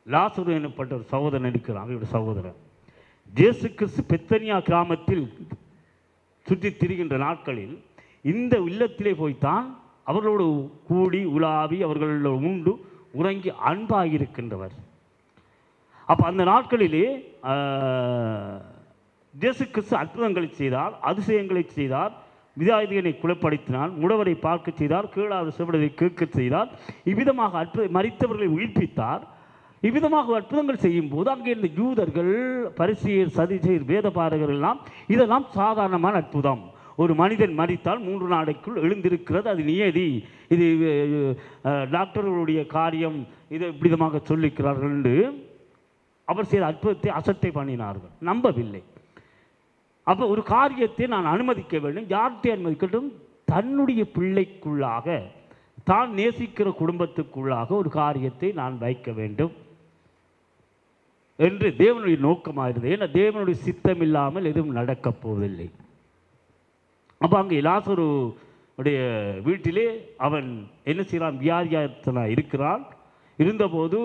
லாசரு எனப்பட்ட ஒரு சகோதரன் இருக்கிறான். அவருடைய சகோதரன் இயேசு கிறிஸ்து பெத்தனியா கிராமத்தில் சுற்றி திரிகின்ற நாட்களில் இந்த இல்லத்திலே போய்த்தான் அவர்களோடு கூடி உலாவி அவர்களோடு உண்டு உறங்கி அன்பாகியிருக்கின்றவர். அப்போ அந்த நாட்களிலே இயேசு கிறிஸ்து அற்புதங்களை செய்தார், அதிசயங்களை செய்தார், விதாயதியனை குலப்படுத்தினார், முடவரை பார்க்க செய்தார், கீழாத செவிடரை கேட்க செய்தார், இவ்விதமாக மரித்தவர்களை உயிர்ப்பித்தார். இவ்விதமாக அற்புதங்கள் செய்யும் போது அங்கே இருந்த யூதர்கள், பரிசேயர், சதுசேயர், வேதபாரகர்கள் எல்லாம் இதெல்லாம் சாதாரணமான அற்புதம், ஒரு மனிதன் மரித்தால் 3 நாளைக்குள் எழுந்திருக்கிறது, அது நியதி, இது டாக்டர்களுடைய காரியம், இதை விதமாக சொல்லிக்கிறார்கள் என்று அவர் செய்த அற்புதத்தை அசட்டை பண்ணினார்கள், நம்பவில்லை. அப்போ ஒரு காரியத்தை நான் அனுமதிக்க வேண்டும். யார்கிட்ட அனுமதிக்கட்டும்? தன்னுடைய பிள்ளைக்குள்ளாக, தான் நேசிக்கிற குடும்பத்துக்குள்ளாக ஒரு காரியத்தை நான் வைக்க வேண்டும் என்று தேவனுடைய நோக்கமாக இருந்தது. ஏன்னா தேவனுடைய சித்தம் இல்லாமல் எதுவும் நடக்கப் போவதில்லை. அப்போ அங்கே லாசரு உடைய வீட்டிலே அவன் என்ன செய்கிறான்? வியாதியாத்தனாக இருக்கிறான். இருந்தபோது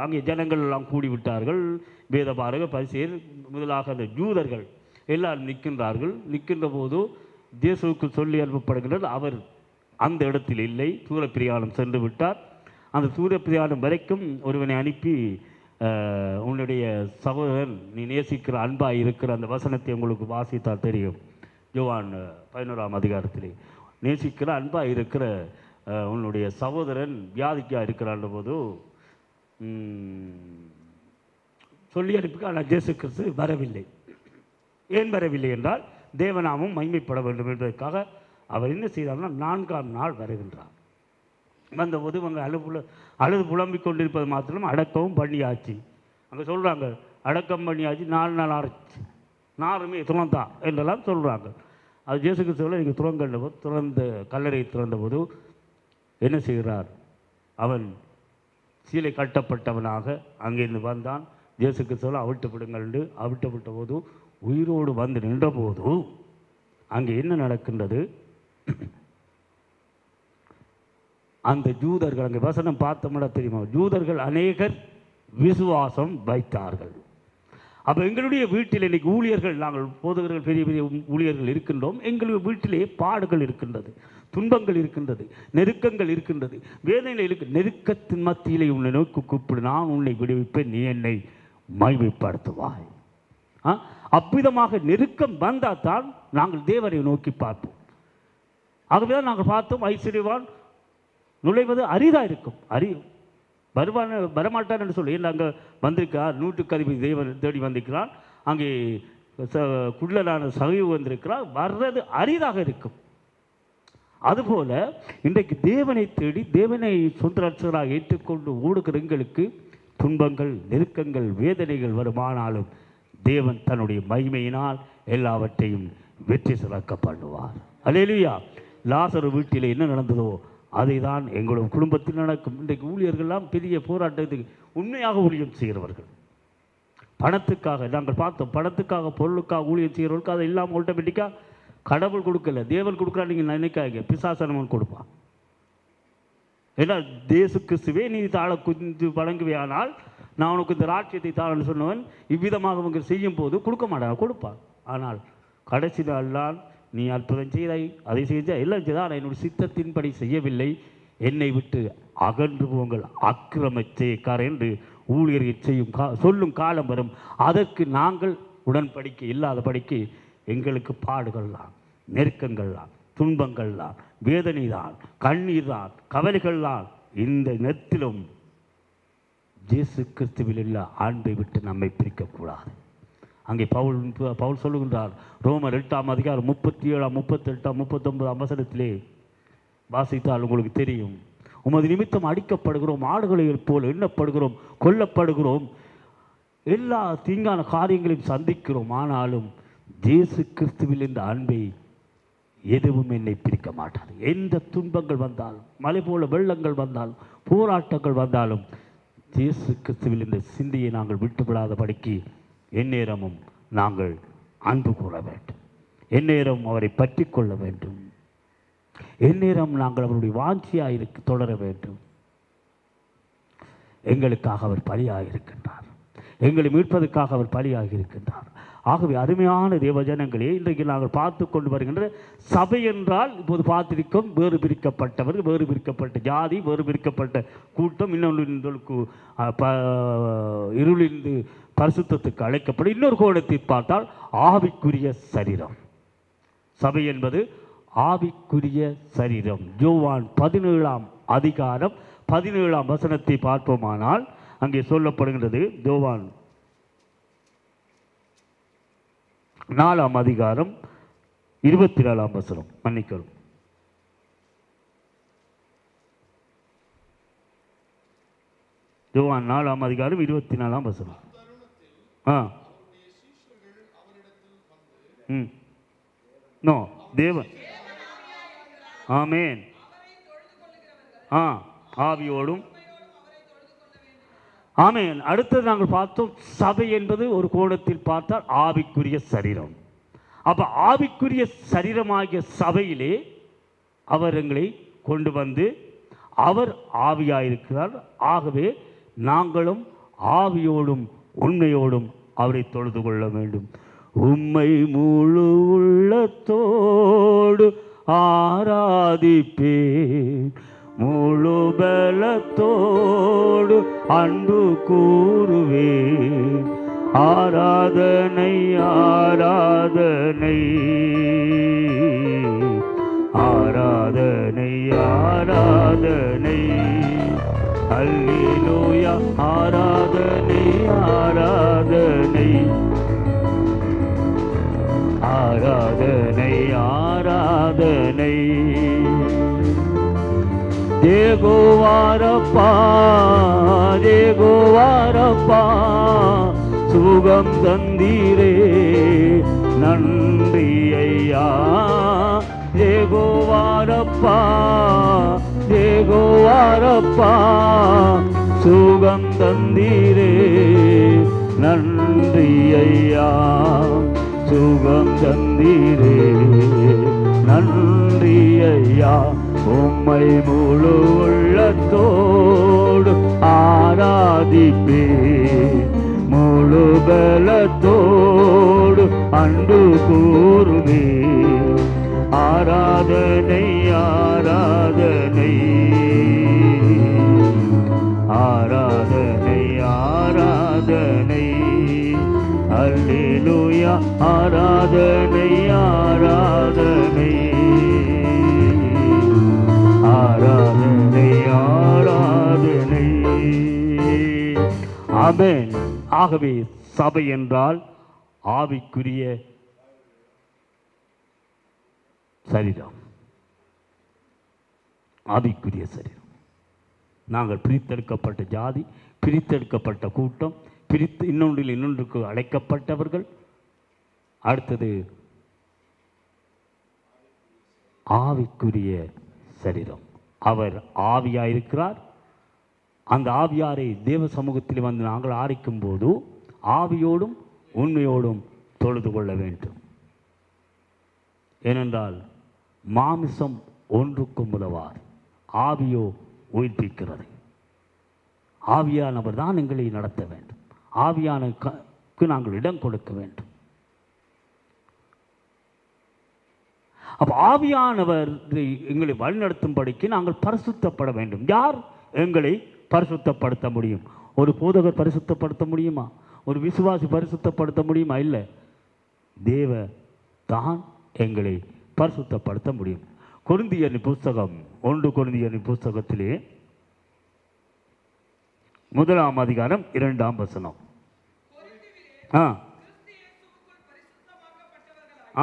அங்கே ஜனங்கள் எல்லாம் கூடிவிட்டார்கள். வேதபாரக, பரிசேயர் முதலாக அந்த யூதர்கள் எல்லாரும் நிற்கின்றார்கள். நிற்கின்ற போது இயேசுவுக்கு சொல்லி அனுப்பப்படுகிறது. அவர் அந்த இடத்தில் இல்லை, சூரப்பிரயாணம் சென்று விட்டார். அந்த சூரப்பிரயாணம் வரைக்கும் ஒருவனை அனுப்பி, உன்னுடைய சகோதரன் நீ நேசிக்கிற அன்பாக இருக்கிற அந்த வசனத்தை உங்களுக்கு வாசித்தால் தெரியும். யோவான் 11ஆம் அதிகாரத்திலே நேசிக்கிற அன்பாக இருக்கிற உன்னுடைய சகோதரன் வியாதிக்காக இருக்கிறான்ற போது சொல்லி அனுப்பி, ஆனால் இயேசு கிறிஸ்து வரவில்லை. ஏன் வரவில்லை என்றால் தேவநாமம் மகிமைப்பட வேண்டும் என்பதற்காக அவர் என்ன செய்தார்னா 4ஆம் நாள் வருகின்றார். வந்தபோது அவங்க அழுது புலம்பிக் கொண்டிருப்பது மாத்திரம் அடக்கவும் பண்ணியாச்சு. அங்கே சொல்கிறாங்க, அடக்கம் பண்ணியாச்சு, 4 நாள் ஆரம்பிச்சு, நாருமே துறந்தா என்றெல்லாம் சொல்கிறாங்க. அது இயேசு கிறிஸ்துவில் நீங்கள் துறங்கண்டபோது, திறந்த கல்லறை திறந்தபோது என்ன செய்கிறார்? அவன் சீலை கட்டப்பட்டவனாக அங்கிருந்து வந்தான். இயேசு கிறிஸ்துவில் அவிழ்த்து விடுங்கள் என்று அவிழ்த்து விட்ட போது, உயிரோடு வந்து நின்றபோது அங்கே என்ன நடக்கின்றது? அந்த யூதர்கள், அங்கே வசனம் பார்த்தோம்னா தெரியுமா, யூதர்கள் அநேகர் விசுவாசம் வைத்தார்கள். அப்போ எங்களுடைய வீட்டில் இன்றைக்கி ஊழியர்கள், நாங்கள் போதகர்கள், பெரிய பெரிய ஊழியர்கள் இருக்கின்றோம். எங்களுடைய வீட்டிலே பாடுகள் இருக்கின்றது, துன்பங்கள் இருக்கின்றது, நெருக்கங்கள் இருக்கின்றது, வேதனைகள் இருக்கு. நெருக்கத்தின் மத்தியிலே உன்னை நோக்கி கூப்பிடு, நான் உன்னை விடுவிப்பேன், நீ என்னை மகிமைப்படுத்துவாய். அவ்விதமாக நெருக்கம் வந்தால் தான் நாங்கள் தேவனை நோக்கி பார்ப்போம். ஆகவே தான் நாங்கள் பார்த்தோம், ஐஸ்வர்யவான் நுழைவது அரிதாக இருக்கும். வரமாட்டான் என்று சொல்லி அங்கே வந்திருக்கார். 100க்கு அதிபதி தேவன் தேடி வந்திருக்கிறான். அங்கே குள்ளலான சகைவு வந்திருக்கிறார். வர்றது அரிதாக இருக்கும். அதுபோல இன்றைக்கு தேவனை தேடி தேவனை சொந்த ரட்சகராக ஏற்றுக்கொண்டு ஓடுகிற எங்களுக்கு துன்பங்கள், நெருக்கங்கள், வேதனைகள் வருமானாலும் தேவன் தன்னுடைய மகிமையினால் எல்லாவற்றையும் வெற்றி சிறக்க பண்ணுவார். அல்லேலூயா. லாசரு வீட்டில் என்ன நடந்ததோ அதை தான் எங்களோட குடும்பத்தில் நடக்கும். இன்றைக்கு ஊழியர்கள்லாம் பெரிய போராட்டத்துக்கு உண்மையாக ஊழியம் செய்கிறவர்கள், பணத்துக்காக நாங்கள் பார்த்தோம், பணத்துக்காக பொருளுக்காக ஊழியம் செய்கிறவர்களுக்கு அதை இல்லாமல் ஆட்டோமேட்டிக்காக கடவுள் கொடுக்கல, தேவன் கொடுக்குறா. நீங்கள் நினைக்காங்க பிசாசனவன் கொடுப்பான். ஏன்னா இயேசு கிறிஸ்துவே நீ தாழ குஞ்சு வழங்குவேயானால் நான் உனக்கு இந்த ராட்சியத்தை தாழன்னு சொன்னவன் இவ்விதமாக அவங்க செய்யும் போது கொடுக்க மாட்டான், கொடுப்பான். ஆனால் கடைசி நாள்தான் நீ அற்புதம் செய்தாய், அதை செஞ்சால் எல்லாம் செய்தால் என்னுடைய சித்தத்தின்படி செய்யவில்லை, என்னை விட்டு அகன்று போங்கள் அக்கிரமச்செய்யக்காரர் என்று ஊழியர்கள் செய்யும் சொல்லும் காலம் வரும். அதற்கு நாங்கள் உடன்படிக்கை இல்லாதபடிக்கு எங்களுக்கு பாடுகள் தான், நெருக்கங்கள் தான், துன்பங்கள் தான், வேதனை தான், கண்ணீர் தான், கவலைகள் தான். இந்த நேரத்திலும் இயேசு கிறிஸ்துவில் உள்ள ஆண்டை விட்டு நம்மை பிரிக்கக்கூடாது. அங்கே பவுல் சொல்லுகின்றார், ரோமர் 8ஆம் அதிகாரம் 37, 38, 39 வசனத்திலே வாசித்தால் உங்களுக்கு தெரியும். உமது நிமித்தம் அடிக்கப்படுகிறோம், ஆடுகளைப் போல் எண்ணப்படுகிறோம், கொல்லப்படுகிறோம், எல்லா தீங்கான காரியங்களையும் சந்திக்கிறோம். ஆனாலும் இயேசு கிறிஸ்துவில் இந்த அன்பை எதுவும் என்னை பிரிக்க மாட்டாது. எந்த துன்பங்கள் வந்தாலும், மலை போல வெள்ளங்கள் வந்தாலும், போராட்டங்கள் வந்தாலும், இயேசு கிறிஸ்துவில் இந்த சிந்தையை நாங்கள் விட்டுவிடாதபடிக்கு எந்நேரமும் நாங்கள் அன்பு கூற வேண்டும். எந்நேரம் அவரை பற்றி கொள்ள வேண்டும். எந்நேரம் நாங்கள் அவருடைய வாஞ்சியாக தொடர வேண்டும். எங்களுக்காக அவர் பலியாக இருக்கின்றார். எங்களை மீட்பதற்காக அவர் பலியாக இருக்கின்றார். ஆகவே அருமையான தேவஜனங்களே, இன்றைக்கு நாங்கள் பார்த்து கொண்டு வருகின்ற சபை என்றால் இப்போது பார்த்திருக்கோம், வேறு பிரிக்கப்பட்டவர்கள், வேறு பிரிக்கப்பட்ட ஜாதி, வேறு பிரிக்கப்பட்ட கூட்டம், இன்னொன்று இருளிலிருந்து பரிசுத்தத்துக்கு அழைக்கப்படும். இன்னொரு கோணத்தை பார்த்தால் ஆவிக்குரிய சரீரம். சபை என்பது ஆவிக்குரிய சரீரம். யோவான் 17ஆம் அதிகாரம் 17ஆம் வசனத்தை பார்ப்போமானால் அங்கே சொல்லப்படுகின்றது. யோவான் 4ஆம் அதிகாரம் 24ஆம் வசனம், மன்னிக்கவும், யோவான் 4ஆம் அதிகாரம் 24ஆம் வசனம். நோ தேவன், ஆமேன், ஆவியோடும், ஆமேன். அடுத்தது நாங்கள் பார்த்தோம், சபை என்பது ஒரு கோணத்தில் பார்த்தால் ஆவிக்குரிய சரீரம். அப்ப ஆவிக்குரிய சரீரமாகிய சபையிலே அவர் எங்களை கொண்டு வந்து, அவர் ஆவியாயிருக்கிறார். ஆகவே நாங்களும் ஆவியோடும் உண்மையோடும் அவரை தொழுது கொள்ள வேண்டும். உம்மை முழு உள்ளத்தோடு ஆராதிப்பேன், முழு பலத்தோடு அன்பு கூறுவேன். ஆராதனை ஆராதனை ஆராதனை ஆராதனை, அல்லேலூயா, ஆராதனை ஆராதனை ஆராதனை ஆராதனை. தேகோவாரப்பா தேகோவாரப்பா, சுகம் தந்தீரே நன்றி ஐயா. தேகோவாரப்பா தேகோவாரப்பா, சுகம் தந்தீரே நன்றி ஐயா. சுகம் தந்தீரே நன்றி ஐயா. உம்மை முழு உள்ளத்தோடு ஆராதிப்பேன், முழு பலத்தோடு அன்பு கூறுவேன். ஆராதனை ஆராதனை ஆராதனை ஆராதனை, அல்லேலூயா, ஆராதனை ஆராதனை ஆராதனை ஆராதனை. ஆமென். ஆகவே சபை என்றால் ஆவிக்குரிய சரீரம், ஆவிக்குரிய சரீரம். நாங்கள் பிரித்தெடுக்கப்பட்ட ஜாதி, பிரித்தெடுக்கப்பட்ட கூட்டம், பிரித்து இன்னொன்றில் இன்னொன்றுக்கு அழைக்கப்பட்டவர்கள். அடுத்தது ஆவிக்குரிய சரீரம். அவர் ஆவியாயிருக்கிறார். அந்த ஆவியாரை தேவ சமூகத்தில் வந்து நாங்கள் ஆரிக்கும் போது ஆவியோடும் உண்மையோடும் தொழுது கொள்ள வேண்டும். ஏனென்றால் மாமிசம் ஒன்றுக்கும் உதவாது, ஆவியோ உயிர்ப்பிக்கிறது. ஆவியானவர் தான் எங்களை நடத்த வேண்டும். ஆவியானுக்கு நாங்கள் இடம் கொடுக்க வேண்டும். அப்போ ஆவியானவர் எங்களை வழிநடத்தும்படிக்கு நாங்கள் பரிசுத்தப்பட வேண்டும். யார் எங்களை பரிசுத்தப்படுத்த முடியும்? ஒரு போதகர் பரிசுத்தப்படுத்த முடியுமா? ஒரு விசுவாசி பரிசுத்தப்படுத்த முடியுமா? இல்லை, தேவ தான் எங்களை பரிசுத்தப்படுத்த முடியும். கொரிந்தியரின் புஸ்தகம் 1 கொரிந்தியரின் புஸ்தகத்திலே 1ஆம் அதிகாரம் 2ஆம் வசனம்.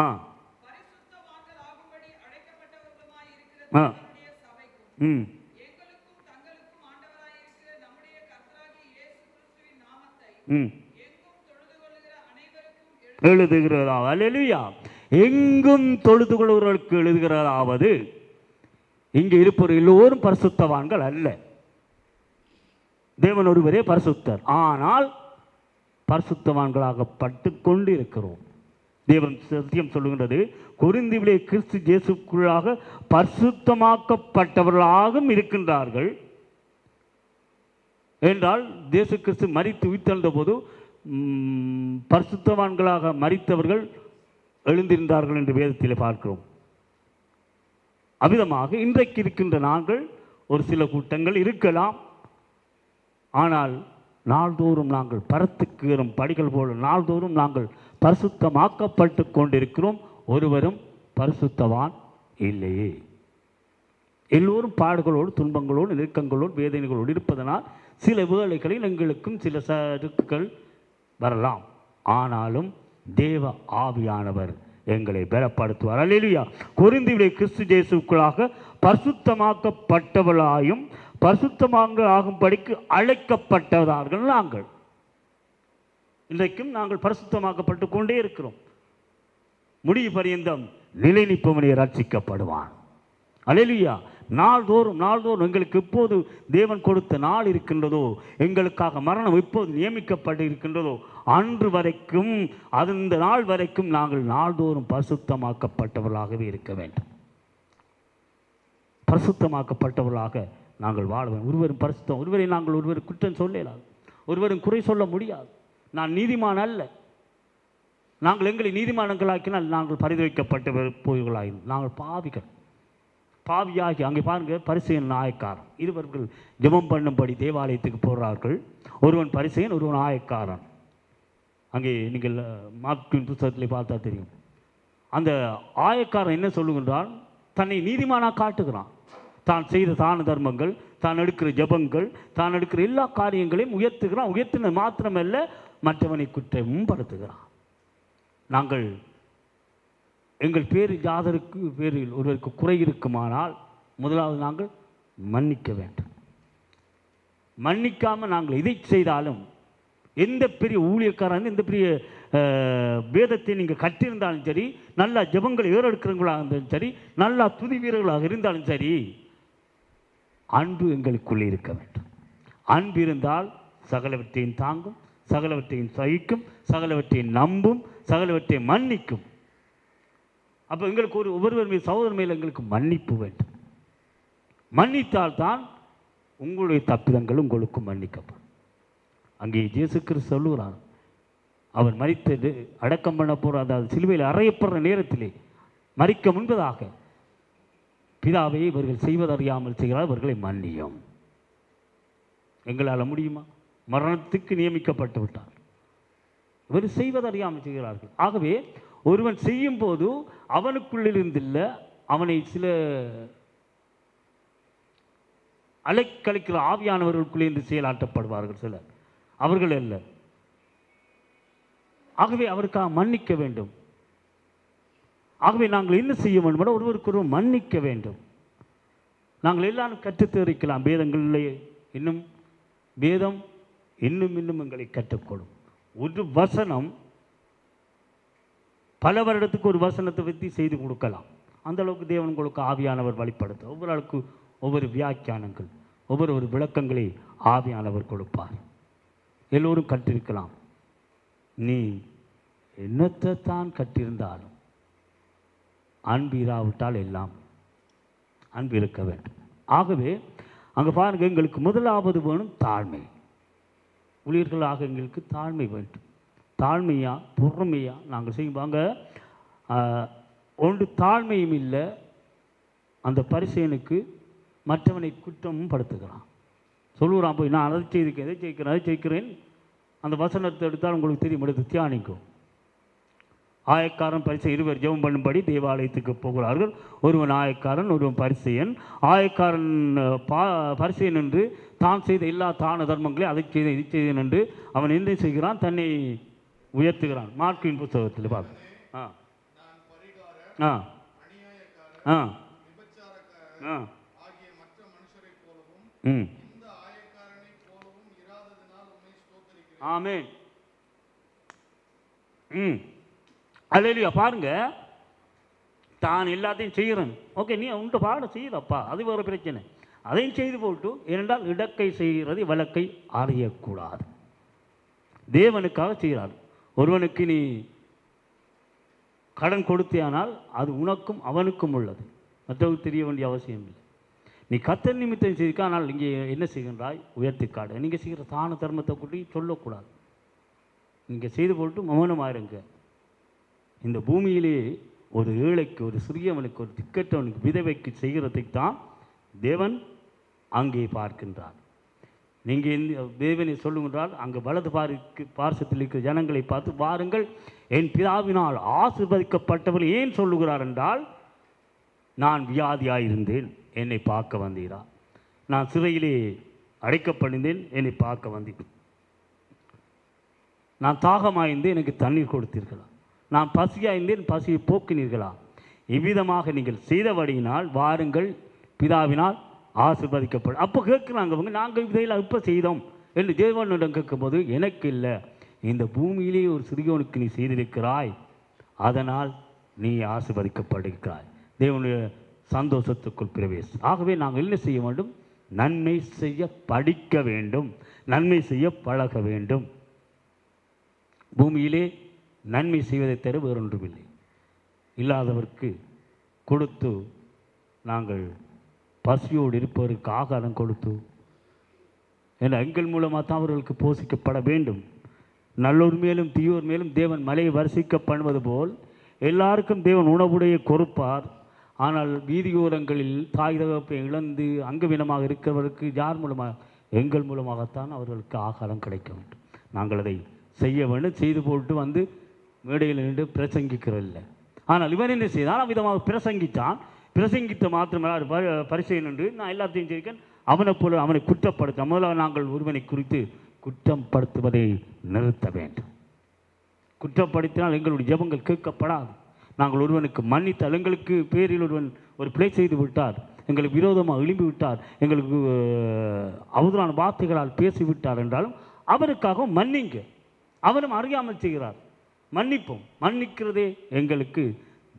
ஆ ஆ ம் ம் எழுதுகிறதா? அல்லேலூயா. எங்கும் தொழுது கொள்கிறவர்களுக்கு எழுதுகிறதாவது, இங்கே இருப்பவர் எல்லோரும் பரிசுத்தவான்கள் அல்ல. தேவன் ஒருவரே பரிசுத்தர். ஆனால் பரிசுத்தவான்களாக பட்டு கொண்டு இருக்கிறோம். தேவன் சத்தியம் சொல்லுகின்றது, கொரிந்தியிலே கிறிஸ்து இயேசுக்குள்ளாக பரிசுத்தமாக்கப்பட்டவர்களாகவும் இருக்கின்றார்கள் என்றால், இயேசு கிறிஸ்து மரித்து உயிர்த்தெழுந்த போது பரிசுத்தவான்களாக மரித்தவர்கள் எழுந்திருந்தார்கள் என்று வேதத்திலே பார்க்கிறோம். அவ்விதமாக இன்றைக்கு இருக்கின்ற நாங்கள் ஒரு சில கூட்டங்கள் இருக்கலாம். ஆனால் நாள்தோறும் நாங்கள் பரத்துக்கேறும் படிகள் போல நாள்தோறும் நாங்கள் பரிசுத்தமாக்கப்பட்டு கொண்டிருக்கிறோம். ஒருவரும் பரிசுத்தவான் இல்லையே. எல்லோரும் பாடுகளோடு, துன்பங்களோடு, நெருக்கங்களோடு, வேதனைகளோடு இருப்பதனால் சில வேளைகளில் எங்களுக்கும் சில சறுக்குகள் வரலாம். ஆனாலும் தேவ ஆவியானவர் எங்களை பலப்படுத்துவார். அல்லேலூயா. கொரிந்தியிலே கிறிஸ்து இயேசுக்குள்ளாக பரிசுத்தமாக்கப்பட்டவர்களாயும் பரிசுத்தமாகும்படிக்கு அழைக்கப்பட்டவர்கள் நாங்கள். இன்றைக்கும் நாங்கள் பரிசுத்தமாக்கப்பட்டு கொண்டே இருக்கிறோம். முடிவு பரியந்தம் நிலை நிற்பவனே ரட்சிக்கப்படுவான். அல்லேலூயா. நாள்தோறும் எங்களுக்கு எப்போது தேவன் கொடுத்த நாள் இருக்கின்றதோ, எங்களுக்காக மரணம் எப்போது நியமிக்கப்பட்டு இருக்கின்றதோ, அன்று வரைக்கும் அந்த நாள் வரைக்கும் நாங்கள் நாள்தோறும் பரிசுத்தமாக்கப்பட்டவர்களாகவே இருக்க வேண்டும். பரிசுத்தமாக்கப்பட்டவர்களாக நாங்கள் வாழ வேண்டும். ஒருவரும் பரிசுத்தம், ஒருவரை குற்றம் சொல்லலாது, ஒருவரும் குறை சொல்ல முடியாது. நான் நீதிமான் அல்ல. நாங்கள் எங்களை நீதிமான்களாக்கினால் நாங்கள் பரிந்துரைக்கப்பட்ட போய்களாகும். நாங்கள் பாவியாகி அங்கே பாருங்கள், பரிசேயன் ஆயக்காரன் இருவர்கள் ஜெபம் பண்ணும்படி தேவாலயத்துக்கு போகிறார்கள். ஒருவன் பரிசேயன், ஒருவன் ஆயக்காரன். அங்கே நீங்கள் மார்க்கின் புத்தகத்தில் பார்த்தா தெரியும். அந்த ஆயக்காரன் என்ன சொல்லுகின்றான்? தன்னை நீதிமானாக காட்டுகிறான். தான் செய்த தான தர்மங்கள், தான் எடுக்கிற ஜபங்கள், தான் எடுக்கிற எல்லா காரியங்களையும் உயர்த்துகிறான். உயர்த்தின மாத்திரமல்ல, மற்றவனை குற்றமும் படுத்துகிறான். நாங்கள் எங்கள் பேரில் ஒருவருக்கு குறை இருக்குமானால் முதலாவது நாங்கள் மன்னிக்க வேண்டும். மன்னிக்காமல் நாங்கள் இதை செய்தாலும், எந்த பெரிய ஊழியக்காரன், எந்த பெரிய வேதத்தை நீங்கள் கற்றிருந்தாலும் சரி, நல்லா ஜபங்களை ஏறெடுக்கிறவங்களாக இருந்தாலும் சரி, நல்லா துதி வீரர்களாக இருந்தாலும் சரி, அன்பு எங்களுக்குள்ளே இருக்க வேண்டும். அன்பு இருந்தால் சகலவற்றையும் தாங்கும், சகலவற்றையும் சகிக்கும், சகலவற்றையும் நம்பும், சகலவற்றையும் மன்னிக்கும். அப்போ எங்களுக்கு ஒவ்வொருவர் மீது, சகோதரர் மேல் எங்களுக்கு மன்னிப்பு வேண்டும். மன்னித்தால் தான் உங்களுடைய தப்பிதங்கள் உங்களுக்கும் மன்னிக்கப்படும். அங்கே இயேசு கிறிஸ்து சொல்லுகிறார், அவர் மரித்து அடக்கம் பண்ண போகிற, அதாவது சிலுவையில் அறையப்படுற நேரத்திலே மரிக்க முன்பதாக, பிதாவை இவர்கள் செய்வதறியாமல் செய்கிறார், இவர்களை மன்னியும். எங்களால் முடியுமா? மரணத்துக்கு நியமிக்கப்பட்டு விட்டார். இவர் செய்வதறியாமல் செய்கிறார்கள். ஆகவே ஒருவன் செய்யும் போது அவனுக்குள்ளிருந்தில்லை, அவனை சில அலைக்கழிக்கிற ஆவியானவர்களுக்குள்ளே இருந்து செயலாட்டப்படுவார்கள் சிலர். அவர்கள் அல்ல. ஆகவே அவருக்காக மன்னிக்க வேண்டும். ஆகவே நாங்கள் என்ன செய்ய வேண்டும்? ஒருவருக்கு ஒருவர் மன்னிக்க வேண்டும். நாங்கள் எல்லாரும் கற்றுத்தரிக்கலாம். வேதங்களிலே இன்னும் வேதம் இன்னும் எங்களை கற்றுக்கொள்ளும். ஒரு வசனம் பல வருடத்துக்கு ஒரு வசனத்தை பற்றி செய்து கொடுக்கலாம். அந்த அளவுக்கு தேவன் உங்களுக்கு ஆவியானவர் வழிபடுத்த, ஒவ்வொரு ஆளுக்கு ஒவ்வொரு வியாக்கியானங்கள், ஒவ்வொரு விளக்கங்களை ஆவியானவர் கொடுப்பார். எல்லோரும் கற்றிருக்கலாம். நீ என்னத்தை தான் கற்றிருந்தாலும் அன்பு இராவிட்டால் எல்லாம் அன்பு இருக்க வேண்டும். ஆகவே அங்கே பாருங்கள், எங்களுக்கு முதலாவது வேணும் தாழ்மை. ஊழியர்களாக எங்களுக்கு தாழ்மை வேண்டும். தாழ்மையா பொறுமையா நாங்கள் செய்வாங்க. ஒன்று தாழ்மையும் இல்லை. அந்த பரிசேயனுக்கு மற்றவனை குற்றமும் படுத்துகிறான். சொல்லுகிறான், போய் நான் அதை செய்திருக்கேன், எதை செய்கிறேன், அதை செய்கிறேன். அந்த வசனத்தை எடுத்தால் உங்களுக்கு தெரியும், எடுத்து தியானிக்கும். ஆயக்காரன் பரிசை இருவர் ஜெபம் பண்ணும்படி தேவாலயத்துக்கு போகிறார்கள். ஒருவன் ஆயக்காரன், ஒருவன் பரிசேயன். ஆயக்காரன் பரிசேயன் என்று தான் செய்த எல்லா தான தர்மங்களையும் அதை செய்த இது செய்தேன் என்று அவன் என்ன செய்கிறான்? தன்னை உயர்த்துகிறான். மார்க்கின் புத்தகத்தில் பார்க்க ஆ ஆ ஆ ம் ஆமென். ம் அல்லேலூயா. பாருங்க, தான் எல்லாத்தையும் செய்கிறேன். ஓகே, நீ உன்ட்ட பாட செய்யலப்பா, அது ஒரு பிரச்சனை. அதையும் செய்து போட்டு, ஏனென்றால் இடக்கை செய்கிறது வழக்கை அறியக்கூடாது. தேவனுக்காக செய்கிறார். ஒருவனுக்கு நீ கடன் கொடுத்தியானால் அது உனக்கும் அவனுக்கும் உள்ளது, மற்றவருக்கு தெரிய வேண்டிய அவசியம் இல்லை. நீ கர்த்தர் நிமித்தம் செய்திருக்க, ஆனால் இங்கே என்ன செய்கின்றாய்? உயர்த்தி காடு. நீங்கள் செய்கிற தான தர்மத்தை கூட்டி சொல்லக்கூடாது. நீங்கள் செய்து போட்டு மௌனமாயிருங்க. இந்த பூமியிலே ஒரு ஏழைக்கு, ஒரு சிறியவனுக்கு, ஒரு திக்கற்றவனுக்கு, விதவைக்கு செய்கிறதைத்தான் தேவன் அங்கே பார்க்கின்றார். நீங்கள் இந்த தேவனை சொல்லுகின்றால் அங்கே வலது பார்சத்தில் இருக்கிற ஜனங்களை பார்த்து, வாருங்கள் என் பிதாவினால் ஆசீர்வதிக்கப்பட்டவர் ஏன் சொல்லுகிறார் என்றால், நான் வியாதியாயிருந்தேன், என்னை பார்க்க வந்தீரா? நான் சிறையிலே அடைக்கப்பட்டிருந்தேன், என்னை பார்க்க வந்தீர். நான் தாகமாயிருந்தேன், எனக்கு தண்ணீர் கொடுத்தீர்களா? நான் பசியாயிருந்தேன், பசியை போக்கினீர்களா? இவ்விதமாக நீங்கள் செய்தபடியினால் வாருங்கள் பிதாவினால் ஆசீர்வதிக்கப்படும். அப்போ கேட்குறாங்க அவங்க, நாங்கள் இதையெல்லாம் இப்போ செய்தோம் என்று தேவனிடம் கேட்கும்போது, எனக்கு இல்லை, இந்த பூமியிலே ஒரு சிறியோனுக்கு நீ செய்திருக்கிறாய், அதனால் நீ ஆசீர்வதிக்கப்படுகிறாய். தேவனுடைய சந்தோஷத்துக்குள் பிரவேசி. ஆகவே நாங்கள் என்ன செய்ய வேண்டும்? நன்மை செய்ய படிக்க வேண்டும், நன்மை செய்ய பழக வேண்டும். பூமியிலே நன்மை செய்வதை தவிர வேறொன்றுமில்லை. இல்லாதவருக்கு கொடுத்து, நாங்கள் பசியோடு இருப்பவருக்கு ஆகாரம் கொடுத்து, ஏன்னா எங்கள் மூலமாக தான் அவர்களுக்கு போஷிக்கப்பட வேண்டும். நல்லோர் மேலும் தீயோர் மேலும் தேவன் மலையை வரிசிக்க பண்ணுவது போல் எல்லாருக்கும் தேவன் உணவுடைய கொடுப்பார். ஆனால் வீதியோரங்களில் தாய் தகப்பை இழந்து அங்கவீனமாக இருக்கிறவருக்கு யார் மூலமாக? எங்கள் மூலமாகத்தான் அவர்களுக்கு ஆகாரம் கிடைக்க வேண்டும். நாங்கள் அதை செய்ய வேண்டும். செய்து போட்டு வந்து மேடையில் நின்று பிரசங்கிக்கிறதில்லை. ஆனால் இவன் என்ன செய்தான்? விதமாக பிரசங்கித்தான். பிரசங்கித்த மாத்திரமல்ல, பரிசை நின்று நான் எல்லாத்தையும் செய்கிறேன் அவனை போல அவனை குற்றப்படுத்த. முதல்ல நாங்கள் ஒருவனை குறித்து குற்றம் படுத்துவதை நிறுத்த வேண்டும். குற்றப்படுத்தினால் எங்களுடைய ஜெபங்கள் கேட்கப்படாது. நாங்கள் ஒருவனுக்கு மன்னித்தால், எங்களுக்கு பேரில் ஒருவன் ஒரு பிழை செய்து விட்டார், எங்களுக்கு விரோதமாக எழும்பி விட்டார், எங்களுக்கு அவதூறான வார்த்தைகளால் பேசிவிட்டார் என்றாலும் அவருக்காக மன்னிங்க. அவரும் அறியாமல் செய்கிறார், மன்னிப்போம். மன்னிக்கிறதே எங்களுக்கு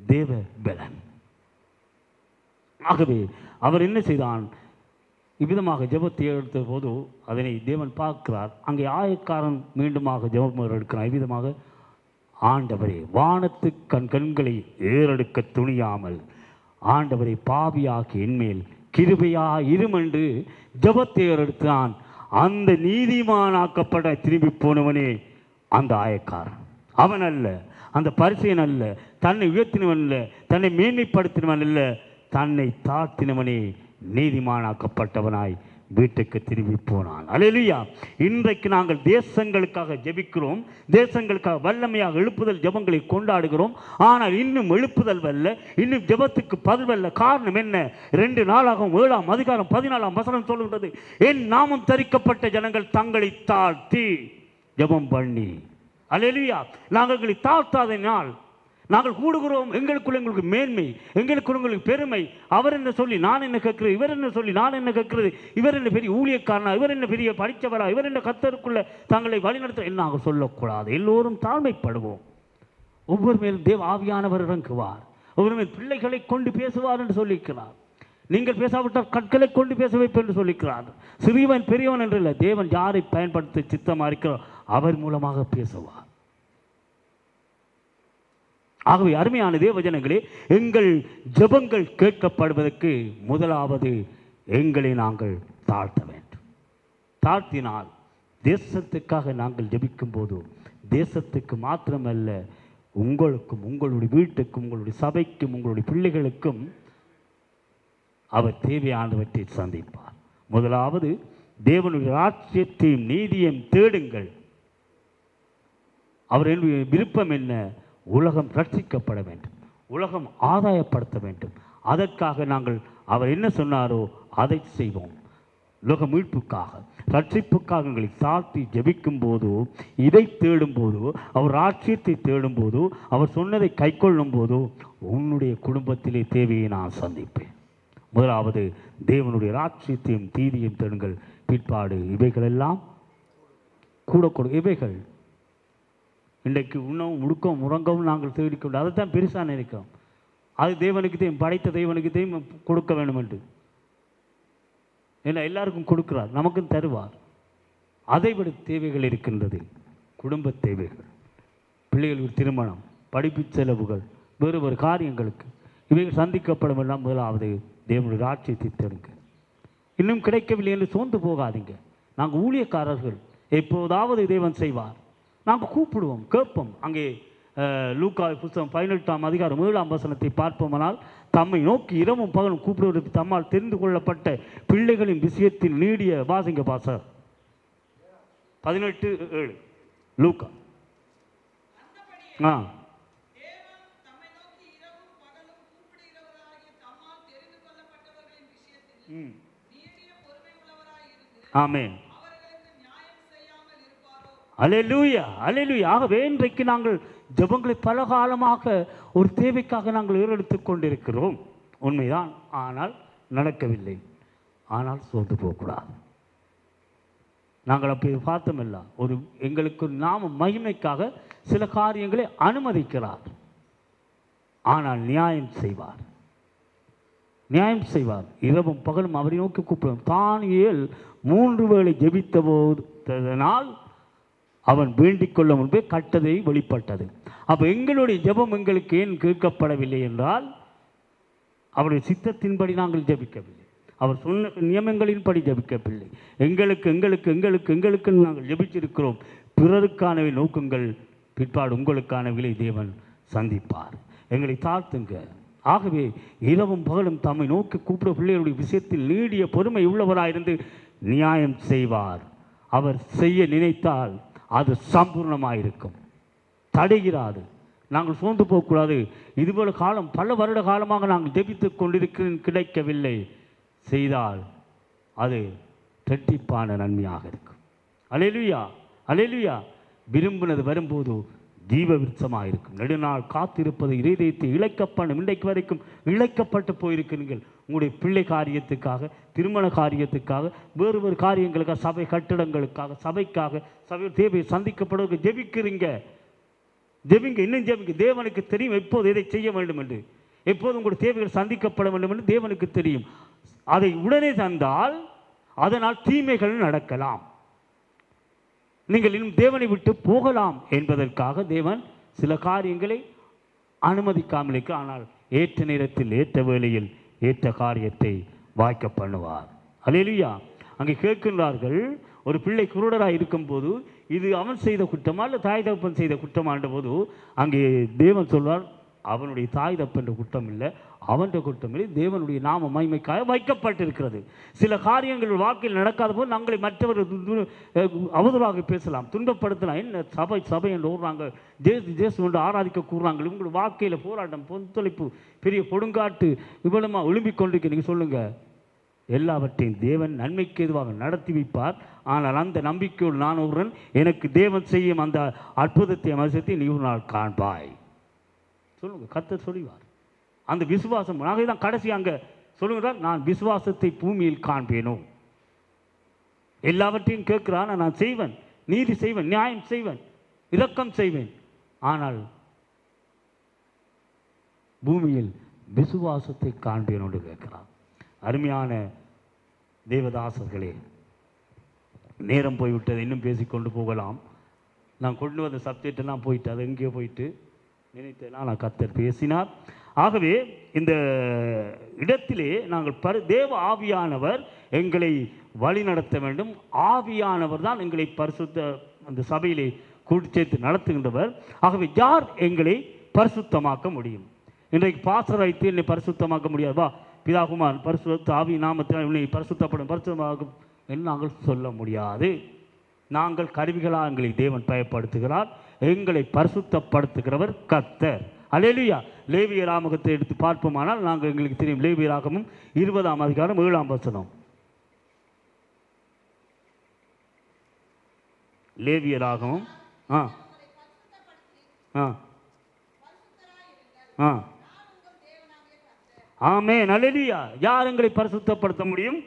தேவ பலன். ஆகவே அவர் என்ன செய்தான்? இவ்விதமாக ஜெபத்தை எடுத்த போது அதனை தேவன் பார்க்கிறார். அங்கே ஆயக்காரன் மீண்டுமாக ஜெபம் எடுக்கிறான். இவ்விதமாக, ஆண்டவரே, வானத்து கண்களை ஏறெடுக்க துணியாமல் ஆண்டவரை பாவியாக்கி என்மேல் கிருபையா இருமென்று ஜெபத்தை ஏறெடுத்தான். அந்த நீதிமானாக்கப்பட்ட திரும்பி போனவனே அந்த ஆயக்காரன். அவன் அல்ல, அந்த பரிசேயன் அல்ல, தன்னை உயர்த்தினவன் அல்ல, தன்னை மேன்மைப்படுத்தினவன் அல்ல, தன்னை தாழ்த்தினவனே நீதிமானாக்கப்பட்டவனாய் வீட்டுக்கு திரும்பி போனான். அல்லேலூயா. இன்றைக்கு நாங்கள் தேசங்களுக்காக ஜெபிக்கிறோம், தேசங்களுக்காக வல்லமையாக எழுப்புதல் ஜெபங்களை கொண்டாடுகிறோம். ஆனால் இன்னும் எழுப்புதல் வல்ல, இன்னும் ஜெபத்துக்கு பதில் வல்ல. காரணம் என்ன? 2 நாளாகவும் 7ஆம் அதிகாரம் 14ஆம் வசனம் சொல்லுகிறது, என் நாமம் தரிக்கப்பட்ட ஜனங்கள் தங்களை தாழ்த்தி ஜெபம் பண்ணி. அல்லேலூயா. நாங்கள் தாழ்த்தாதனால் நாங்கள் கூடுகிறோம். எங்களுக்கு மேன்மை, எங்களுக்கு பெருமை. அவர் என்ன சொல்லி நான் என்ன கேட்கிறது, இவர் என்ன சொல்லி நான் என்ன கேட்கிறது, இவர் என்ன பெரிய ஊழியக்காரனா, இவர் என்ன பெரிய படித்தவரா, இவர் என்ன கர்த்தருக்குள்ள தங்களை வழிநடத்த என்ன நாங்கள் சொல்லக்கூடாது. எல்லோரும் தாழ்மைப்படுவோம். ஒவ்வொரு மேலும் தேவ ஆவியானவர் இறங்குவார். ஒவ்வொரு மேல் பிள்ளைகளை கொண்டு பேசுவார் என்று சொல்லியிருக்கிறார். நீங்கள் பேசாவிட்டால் கற்களை கொண்டு பேச வைப்பேன் என்று சொல்லியிருக்கிறார். சிறியவன் பெரியவன் என்று இல்லை, தேவன் யாரை பயன்படுத்த சித்தமாக இருக்கிறார் அவர் மூலமாக பேசுவார். ஆகவே அருமையான தேவஜனங்களே, எங்கள் ஜெபங்கள் கேட்கப்படுவதற்கு முதலாவது எங்களை நாங்கள் தாழ்த்த வேண்டும். தாழ்த்தினால் தேசத்துக்காக நாங்கள் ஜெபிக்கும் போது தேசத்துக்கு மாத்திரமல்ல, உங்களுக்கும், உங்களுடைய வீட்டுக்கும், உங்களுடைய சபைக்கும், உங்களுடைய பிள்ளைகளுக்கும் அவர் தேவையானவற்றை சந்திப்பார். முதலாவது தேவனுடைய ராஜ்யத்தையும் நீதியையும் தேடுங்கள். அவருடைய விருப்பம் என்ன? உலகம் ரட்சிக்கப்பட வேண்டும், உலகம் ஆதாயப்படுத்த வேண்டும். அதற்காக நாங்கள் அவர் என்ன சொன்னாரோ அதை செய்வோம். உலக மீட்புக்காக ரட்சிப்புக்காக எங்களை சாத்தி ஜெபிக்கும் போதோ, இதை தேடும் போதோ, அவர் ராட்சியத்தை தேடும் போதோ, அவர் சொன்னதை கை கொள்ளும் போதோ உன்னுடைய குடும்பத்திலே தேவையை நான் சந்திப்பேன். முதலாவது தேவனுடைய ராட்சியத்தையும் தீதியும் தேடுங்கள். பிற்பாடு இவைகளெல்லாம் கூட இவைகள் இன்றைக்கு உணவும் முடுக்கவும் முறங்கவும் நாங்கள் தேடிக்கொண்டு அதைத்தான் பெருசாக நினைக்கிறோம். அது தேவனுக்கு தெரியும், படைத்த தேவனுக்கு தெரியும் கொடுக்க வேண்டும் என்று. ஏன்னா எல்லாருக்கும் கொடுக்கிறார், நமக்கும் தருவார். அதை விட தேவைகள் இருக்கின்றது. குடும்ப தேவைகள், பிள்ளைகளுக்கு திருமணம், படிப்பு செலவுகள், வேறு வேறு காரியங்களுக்கு இவைகள் சந்திக்கப்படும் எல்லாம் முதலாவது தேவனுடைய ராட்சியத்தை தேடுங்க. இன்னும் கிடைக்கவில்லை என்று சோர்ந்து போகாதீங்க. நாங்கள் ஊழியக்காரர்கள், எப்போதாவது தேவன் செய்வார். நாங்கள் கூப்பிடுவோம், கேட்போம். அங்கே லூக்கா புத்தகம் 18ஆம் அதிகாரம் 7ஆம் வசனத்தை பார்ப்போமானால், தம்மை நோக்கி இரவும் பகலும் கூப்பிடுவதற்கு தம்மால் தெரிந்து கொள்ளப்பட்ட பிள்ளைகளின் விஷயத்தில் நீடிய வாசிங்க பாசர் 18:7 லூக்கா. ஆமென். அல்லேலூயா, அல்லேலூயா. ஆகவே இன்றைக்கு நாங்கள் ஜெபங்களை பல காலமாக ஒரு தேவைக்காக நாங்கள் ஏறெடுத்துக் கொண்டிருக்கிறோம், உண்மைதான். ஆனால் நடக்கவில்லை. ஆனால் சோர்ந்து போகக்கூடாது. நாங்கள் அப்படி பார்த்தோமில்ல, ஒரு எங்களுக்கு நாம மகிமைக்காக சில காரியங்களை அனுமதிக்கிறார். ஆனால் நியாயம் செய்வார், நியாயம் செய்வார். இரவும் பகலும் அவரை நோக்கி கூப்பிடும். தானியேல் 3 வேளை ஜெபித்த போதனால் அவன் வேண்டிக் கொள்ள முன்பே கட்டதை வெளிப்பட்டது. அப்போ எங்களுடைய ஜெபம் எங்களுக்கு ஏன் கேட்கப்படவில்லை என்றால், அவருடைய சித்தத்தின்படி நாங்கள் ஜெபிக்கவில்லை, அவர் சொன்ன நியமங்களின்படி ஜெபிக்கவில்லை. எங்களுக்கு நாங்கள் ஜெபிச்சிருக்கிறோம். பிறருக்கானவை நோக்குங்கள், பிற்பாடு உங்களுக்கானவிலை தேவன் சந்திப்பார். எங்களை தாழ்த்துங்க. ஆகவே இரவும் பகலும் தம்மை நோக்கி கூப்பிட பிள்ளைகளுடைய விஷயத்தில் நீடிய பொறுமை உள்ளவராயிருந்து நியாயம் செய்வார். அவர் செய்ய நினைத்தால் அது சம்பூர்ணமாயிருக்கும், தடைகிறாது. நாங்கள் சோர்ந்து போகக்கூடாது. இதுபோல காலம் பல வருட காலமாக நாங்கள் ஜெபித்து கொண்டிருக்கிறேன், கிடைக்கவில்லை. செய்தால் அது இரட்டிப்பான நன்மையாக இருக்கும். அல்லேலூயா, அல்லேலூயா. விரும்பினது வரும்போது ஜீவ விருட்சமாக இருக்கும். நெடுநாள் காத்திருப்பது இதயத்தை இழைக்கப்படும். இன்றைக்கு வரைக்கும் இழைக்கப்பட்டு போயிருக்கிறீர்கள். உங்களுடைய பிள்ளை காரியத்துக்காக, திருமண காரியத்துக்காக, வேறு வேறு காரியங்களுக்காக, சபை கட்டிடங்களுக்காக, சபைக்காக, சபை தேவை சந்திக்கப்படுவதற்கு ஜெபிக்கிறீங்க. ஜெபிங்க, இன்னும் ஜெபிங்க. தேவனுக்கு தெரியும் எப்போது எதை செய்ய வேண்டும் என்று, எப்போது உங்களுடைய தேவைகள் சந்திக்கப்பட வேண்டும் என்று தேவனுக்கு தெரியும். அதை உடனே தந்தால் அதனால் தீமைகள் நடக்கலாம், நீங்கள் இன்னும் தேவனை விட்டு போகலாம் என்பதற்காக தேவன் சில காரியங்களை அனுமதிக்காமல் இருக்க. ஆனால் ஏற்ற நேரத்தில் ஏற்ற வேளையில் ஏற்ற காரியத்தை வாய்க்க பண்ணுவார். அல்லேலூயா. அங்கே கேட்கின்றார்கள், ஒரு பிள்ளை குருடராக இருக்கும்போது இது அவன் செய்த குற்றமா இல்லை தாய் தகப்பன் செய்த குற்றமான்ற போது அங்கே தேவன் சொல்வார், அவனுடைய தாய் தப்பன்ற குற்றம் இல்லை, அவன் குற்றம் இல்லை, தேவனுடைய நாம மகிமைக்காக வைக்கப்பட்டிருக்கிறது. சில காரியங்கள் வாழ்க்கையில் நடக்காத போது நாங்களை மற்றவர்கள் அவதூறாக பேசலாம், துன்பப்படுத்தலாம். என்ன சபை சபை என்று ஓடுறாங்க, ஜேசு என்று ஆராதிக்க கூறுறாங்க. உங்களுடைய வாழ்க்கையில் போராட்டம், பொந்தொழிப்பு, பெரிய கொடுங்காட்டு இவ்வளமா ஒழும்பிக் கொண்டிருக்க. நீங்கள் சொல்லுங்கள், எல்லாவற்றையும் தேவன் நன்மைக்கு எதுவாக நடத்தி வைப்பார். ஆனால் அந்த நம்பிக்கையோடு நான் ஒருவன், எனக்கு தேவன் செய்யும் அந்த அற்புதத்தை அவசியத்தை நீ ஒரு நாள் காண்பாய். சொல்லுங்க, கர்த்தர் சொல்லுவார். அந்த விசுவாசம் நாங்கள் தான் கடைசி அங்கே சொல்லுகிறார், நான் விசுவாசத்தை பூமியில் காண்பேனோ. எல்லாவற்றையும் கேட்கிறான், நான் செய்வேன், நீதி செய்வேன், நியாயம் செய்வேன், இரக்கம் செய்வேன். ஆனால் பூமியில் விசுவாசத்தை காண்பேன் என்று கேட்கிறான். அருமையான தேவதாசர்களே, நேரம் போய்விட்டது, இன்னும் பேசிக்கொண்டு போகலாம். நான் கொண்டு வந்த சப்ஜெக்டெல்லாம் போயிட்டு அது எங்கேயோ போயிட்டு நினைத்தேனா நான் கர்த்தர் பேசினார். ஆகவே இந்த இடத்திலே நாங்கள் தேவ ஆவியானவர் எங்களை வழி நடத்த வேண்டும். ஆவியானவர் தான் எங்களை பரிசுத்த அந்த சபையிலே கூட்டி சேர்த்து நடத்துகின்றவர். ஆகவே யார் எங்களை பரிசுத்தமாக்க முடியும்? இன்றைக்கு பாஸ்டர் வைத்து என்னை பரிசுத்தமாக்க முடியாதா? பிதாகுமார் பரிசுத்த ஆவி நாமத்தில் உன்னை பரிசுத்தப்படும் பரிசுத்தமாகும் என்று நாங்கள் சொல்ல முடியாது. நாங்கள் கருவிகளாக எங்களை தேவன் பயப்படுத்துகிறார். எங்களை பரிசுத்தப்படுத்துகிறவர் கர்த்தர். அல்லேலூயா. லேவியர் ஆகமத்தை எடுத்து பார்ப்போமானால் நாங்கள் எங்களுக்கு தெரியும், லேவியர் ஆகமம் 20ஆம் அதிகாரம் 7ஆம் வசனம். லேவியராகவும் ஆ ஆ ஆ ஆமென் அல்லேலூயா. யார் எங்களை பரிசுத்தப்படுத்த முடியும்?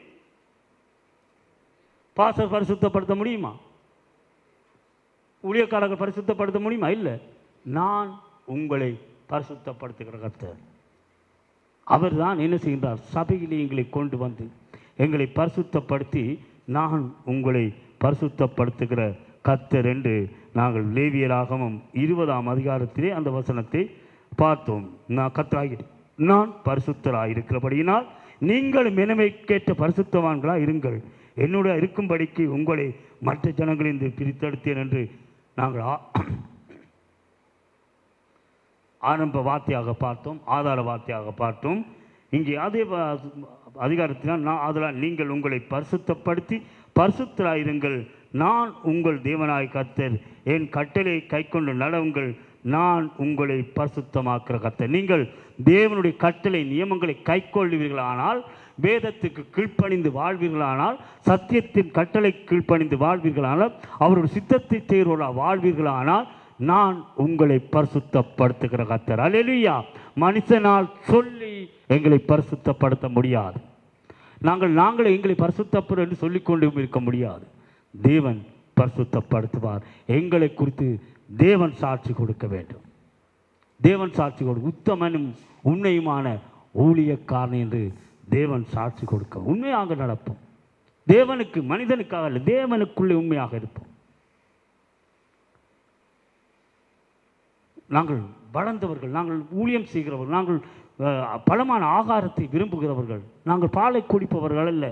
பாஸ்டர் பரிசுத்தப்படுத்த முடியுமா? ஊழியக்காரர்கள் பரிசுத்தப்படுத்த முடியுமா? இல்லை. நான் உங்களை பரிசுத்தப்படுத்துகிற கர்த்தர். அவர் தான் என்ன செய்கின்றார்? சபையிலே எங்களை கொண்டு வந்து எங்களை பரிசுத்தப்படுத்தி நான் உங்களை பரிசுத்தப்படுத்துகிற கர்த்தர் என்று நாங்கள் லேவியராகமம் 20ஆம் அதிகாரத்திலே அந்த வசனத்தை பார்த்தோம். நான் கர்த்தராகிறேன், நான் பரிசுத்தராயிருக்கிறபடியினால் நீங்களும் எனமைக்கேற்ற பரிசுத்தவான்களாக இருங்கள், என்னுடைய இருக்கும்படிக்கு உங்களை மற்ற ஜனங்களிலிருந்து பிரித்தெடுத்தேன் என்று நாங்கள் ஆரம்ப வார்த்தையாக பார்த்தோம், ஆதார வார்த்தையாக பார்த்தோம். இங்கே அதே அதிகாரத்தினால் அதனால் நீங்கள் உங்களை பரிசுத்தப்படுத்தி பரிசுத்தராயிருங்கள், நான் உங்கள் தேவனாய் கர்த்தர், என் கட்டளை கைக்கொண்டு நடவுங்கள், நான் உங்களை பரிசுத்தமாக்குற கர்த்தர். நீங்கள் தேவனுடைய கட்டளை நியமங்களை கைக்கொள்வீர்களானால், வேதத்துக்கு கீழ்ப்பணிந்து வாழ்வீர்களானால், சத்தியத்தின் கட்டளை கீழ்ப்பணிந்து வாழ்வீர்களானால், அவருடைய சித்தத்தை செய்கிறவர்களாக வாழ்வீர்களானால், நான் உங்களை பரிசுத்தப்படுத்துகிற கர்த்தர். அல்லேலூயா. மனுஷனால் சொல்லி எங்களை பரிசுத்தப்படுத்த முடியாது. நாங்களே எங்களை பரிசுத்தப்படுத்த என்று சொல்லிக்கொண்டு இருக்க முடியாது. தேவன் பரிசுத்தப்படுத்துவார். எங்களை குறித்து தேவன் சாட்சி கொடுக்க வேண்டும். தேவன் சாட்சி கொடுக்க, உத்தமனும் உண்மையுமான ஊழியக்காரன் என்று தேவன் சாட்சி கொடுக்க உண்மையாக நடப்போம். தேவனுக்கு, மனிதனுக்காக அல்ல, தேவனுக்குள்ளே உண்மையாக இருப்போம். நாங்கள் வளர்ந்தவர்கள், நாங்கள் ஊழியம் செய்கிறவர்கள், நாங்கள் பலமான ஆகாரத்தை விரும்புகிறவர்கள், நாங்கள் பாலை குடிப்பவர்கள் அல்ல.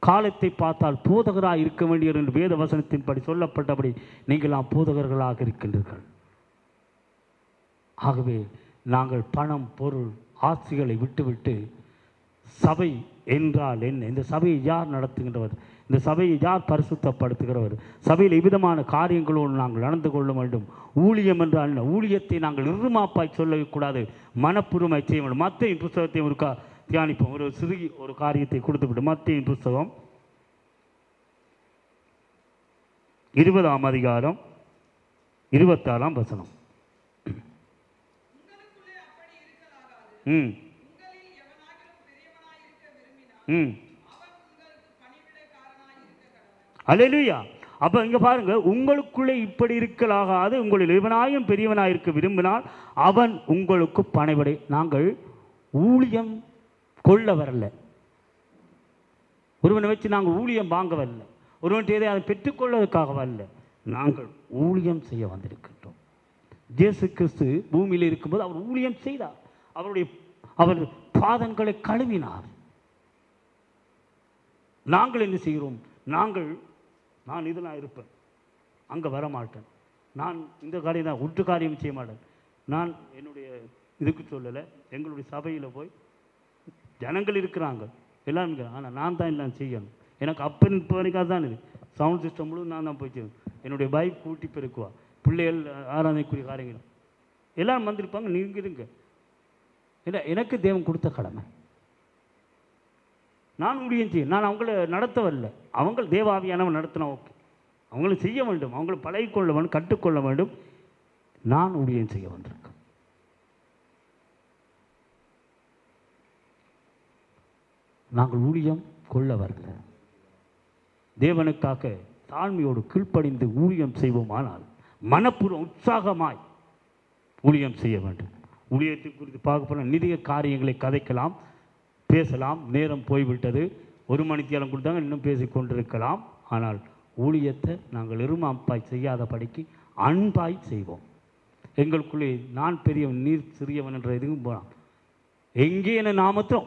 காலத்தை பார்த்தால் போதகராக இருக்க வேண்டியவர் என்று வேத வசனத்தின்படி சொல்லப்பட்டபடி நீங்களாம் போதகர்களாக இருக்கின்றீர்கள். ஆகவே நாங்கள் பணம், பொருள், ஆசைகளை விட்டுவிட்டு சபை என்றால் என்ன, இந்த சபையை யார் நடத்துகின்றவர், இந்த சபையை யார் பரிசுத்தப்படுத்துகிறவர், சபையில் எவ்விதமான காரியங்களோடு நாங்கள் நடந்து கொள்ள வேண்டும். ஊழியம் என்றால் என்ன? ஊழியத்தை நாங்கள் இருமாப்பாய் சொல்லக்கூடாது, மனப்பூர்வமாய் செய்ய வேண்டும். மத்தேயு புத்தகத்தை ஒருக்கா தியானிப்போம். ஒரு காரியத்தை கொடுத்துவிட்டு மத்தேயு புத்தகம் 20ஆம் அதிகாரம் 26ஆம் வசனம். அல்லேலூயா. அப்போ இங்கே பாருங்க, உங்களுக்குள்ளே இப்படி இருக்கலாகாது, உங்களில் இவனாயும் பெரியவனாக இருக்க விரும்பினால் அவன் உங்களுக்கு பணிவிடை. நாங்கள் ஊழியம் கொள்ள வரல, ஒருவனை வச்சு நாங்கள் ஊழியம் வாங்க வரல, ஒருவன் எதை அதை பெற்றுக்கொள்வதற்காக வரல, நாங்கள் ஊழியம் செய்ய வந்திருக்கின்றோம். இயேசு கிறிஸ்து பூமியில் இருக்கும்போது அவர் ஊழியம் செய்தார். அவர் பாதங்களை கழுவினார். நாங்கள் என்ன செய்கிறோம்? நான் இதெல்லாம் இருப்பேன், அங்கே வரமாட்டேன், நான் இந்த காரியம் தான், ஒன்று காரியம் செய்ய மாட்டேன். நான் என்னுடைய இதுக்கு சொல்லலை, எங்களுடைய சபையில் போய் ஜனங்கள் இருக்கிறாங்க எல்லாரும், ஆனால் நான் தான் எல்லாம் செய்யணும். எனக்கு அப்போ இப்போ வரைக்கும் தான் இது சவுண்ட் சிஸ்டம் முழு நான் தான் போய் செய்யணும். என்னுடைய பைக் கூட்டி பெருக்குவா, பிள்ளைகள் ஆராதனைக்குரிய காரியங்கள் எல்லாம் வந்திருப்பாங்க, நீங்கள் இருங்க. இல்லை, எனக்கு தேவன் கொடுத்த கடமை. நான் ஊழியம் செய்ய, நான் அவங்கள நடத்த வரல, அவங்க தேவாவியானவன் நடத்தினா ஓகே, அவங்களும் செய்ய வேண்டும், அவங்கள பழகிக்கொள்ள வேண்டும், கற்றுக்கொள்ள வேண்டும். நான் ஊழியம் செய்ய வந்திருக்கேன். நாங்கள் ஊழியம் கொள்ள வரல, தேவனுக்காக தாழ்மையோடு கீழ்ப்படிந்து ஊழியம் செய்வோமானால் மனப்பூர்வம் உற்சாகமாய் ஊழியம் செய்ய வேண்டும். ஊழியத்தை குறித்து பார்க்க போனால் நிறைய காரியங்களை கதைக்கலாம், பேசலாம். நேரம் போய்விட்டது, 1 மணித்தியாலம் கொடுத்தாங்க, இன்னும் பேசி கொண்டிருக்கலாம். ஆனால் ஊழியத்தை நாங்கள் இருமாப்பாய் செய்யாதபடிக்கு அன்பாய் செய்வோம். எங்களுக்குள்ளே நான் பெரியவன் நீர் சிறியவன் என்ற எதுவும் போகலாம். எங்கே என நாமத்தில்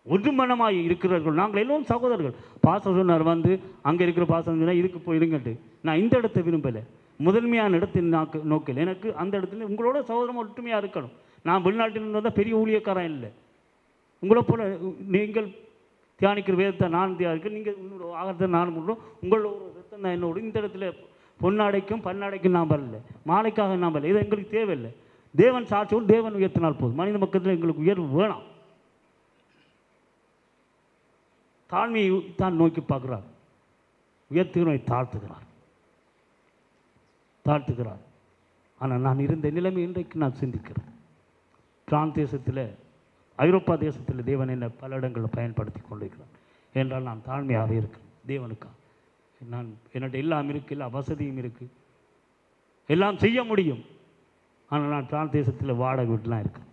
ஒரு மனமாய் இருக்கிறார்கள். நாங்கள் எல்லோரும் சகோதரர்கள். பாசம் சொன்னார் வந்து அங்கே இருக்கிற பாசம் சொன்னால் இதுக்கு போயிருங்கட்டு. நான் இந்த இடத்தை விரும்பலை, முதன்மையான இடத்தின் நோக்கில் எனக்கு அந்த இடத்துல உங்களோட சகோதரமாக ஒற்றுமையாக இருக்கணும். நான் வெளிநாட்டில் இருந்தால் பெரிய ஊழியக்காரன் இல்லை, உங்களை போல நீங்கள் தியானிக்கிற வேதத்தை நான் தியானிக்கிறேன், நீங்கள் இன்னொரு ஆகத்தை நான் பண்ணுறோம், உங்களோட ஒரு ரத்தம் தான் என்னோட. இந்த இடத்துல பொன்னாடைக்கும் பன்னாடைக்கும் நான் வரல, மாலைக்காக நான் வரல, இது எங்களுக்கு தேவையில்லை. தேவன் சாட்சியோடு தேவன் உயர்த்தினால் போதும். மனித மக்கத்தில் எங்களுக்கு உயர்வு வேணாம். தாழ்மையை தான் நோக்கி பார்க்குறார், உயர்த்துகிறவனை தாழ்த்துகிறார். தாழ்த்துகிறார். ஆனால் நான் இருந்த நிலைமை இன்றைக்கு நான் சிந்திக்கிறேன். பிரான்ஸ் தேசத்தில், ஐரோப்பா தேசத்தில் தேவன் என்னை பல இடங்களில் பயன்படுத்தி கொண்டிருக்கிறார் என்றால் நான் தாழ்மையாக இருக்கிறேன் தேவனுக்காக. நான் என்னோட எல்லாம் இருக்குது, எல்லா வசதியும் இருக்குது, எல்லாம் செய்ய முடியும். ஆனால் நான் பிரான்ஸ் தேசத்தில் வாடகை வீட்டுலாம் இருக்கேன்,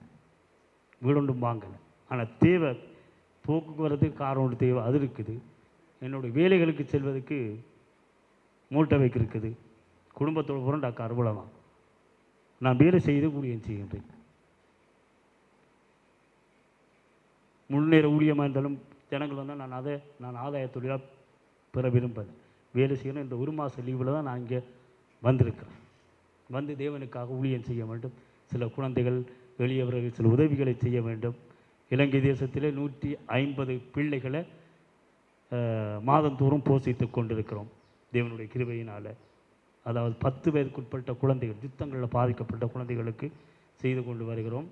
வீடொன்றும் வாங்கலை. ஆனால் தேவை, போக்குவரத்துக்கு கார் ஒன்று தேவை, அது இருக்குது. என்னுடைய வேலைகளுக்கு செல்வதற்கு மூட்டை வைக்க இருக்குது. குடும்பத்தோடு புரண்டாக்க அறுவலமாக நான் வேலை செய்து ஊழியம் செய்கின்றேன். முன்னேற ஊழியமாக இருந்தாலும் ஜனங்கள் வந்தால் நான் ஆதாய தொழிலாக பெற விரும்புகிறேன். வேலை செய்யணும். இந்த 1 மாத லீவில் தான் நான் இங்கே வந்திருக்கிறேன். வந்து தேவனுக்காக ஊழியம் செய்ய வேண்டும். சில குழந்தைகள், எளியவர்கள் சில உதவிகளை செய்ய வேண்டும். இலங்கை தேசத்தில் 150 பிள்ளைகளை மாதந்தோறும் போஷித்து கொண்டிருக்கிறோம் தேவனுடைய கிருபையினால். அதாவது 10 பேருக்குட்பட்ட குழந்தைகள், யுத்தங்களில் பாதிக்கப்பட்ட குழந்தைகளுக்கு செய்து கொண்டு வருகிறோம்.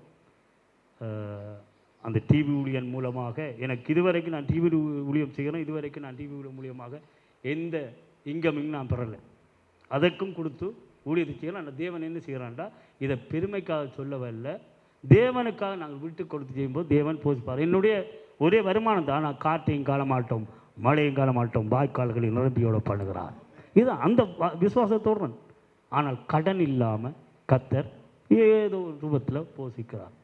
அந்த டிவி ஊழியன் மூலமாக எனக்கு இதுவரைக்கும் நான் டிவி ஊழியம் செய்கிறேன். இதுவரைக்கும் நான் டிவி ஊழியம் மூலியமாக எந்த இன்கமிங் நான் பெறலை. அதற்கும் கொடுத்து ஊழியத்தை செய்கிறேன். அந்த தேவன் என்ன செய்கிறான்டா, இதை பெருமைக்காக சொல்லவில்லை, தேவனுக்காக நாங்கள் விட்டு கொடுத்து செய்யும்போது தேவன் போஷிப்பார். என்னுடைய ஒரே வருமானம் தான். நான் காற்றையும் காண மாட்டோம், மழையும் காண மாட்டோம், வாய்க்கால்களை நிரம்பியோட பண்ணுகிறார். இது அந்த விசுவாசத்தோடு. ஆனால் கடன் இல்லாமல் கர்த்தர் ஏதோ ஒரு ரூபத்தில் போஷிக்கிறார்.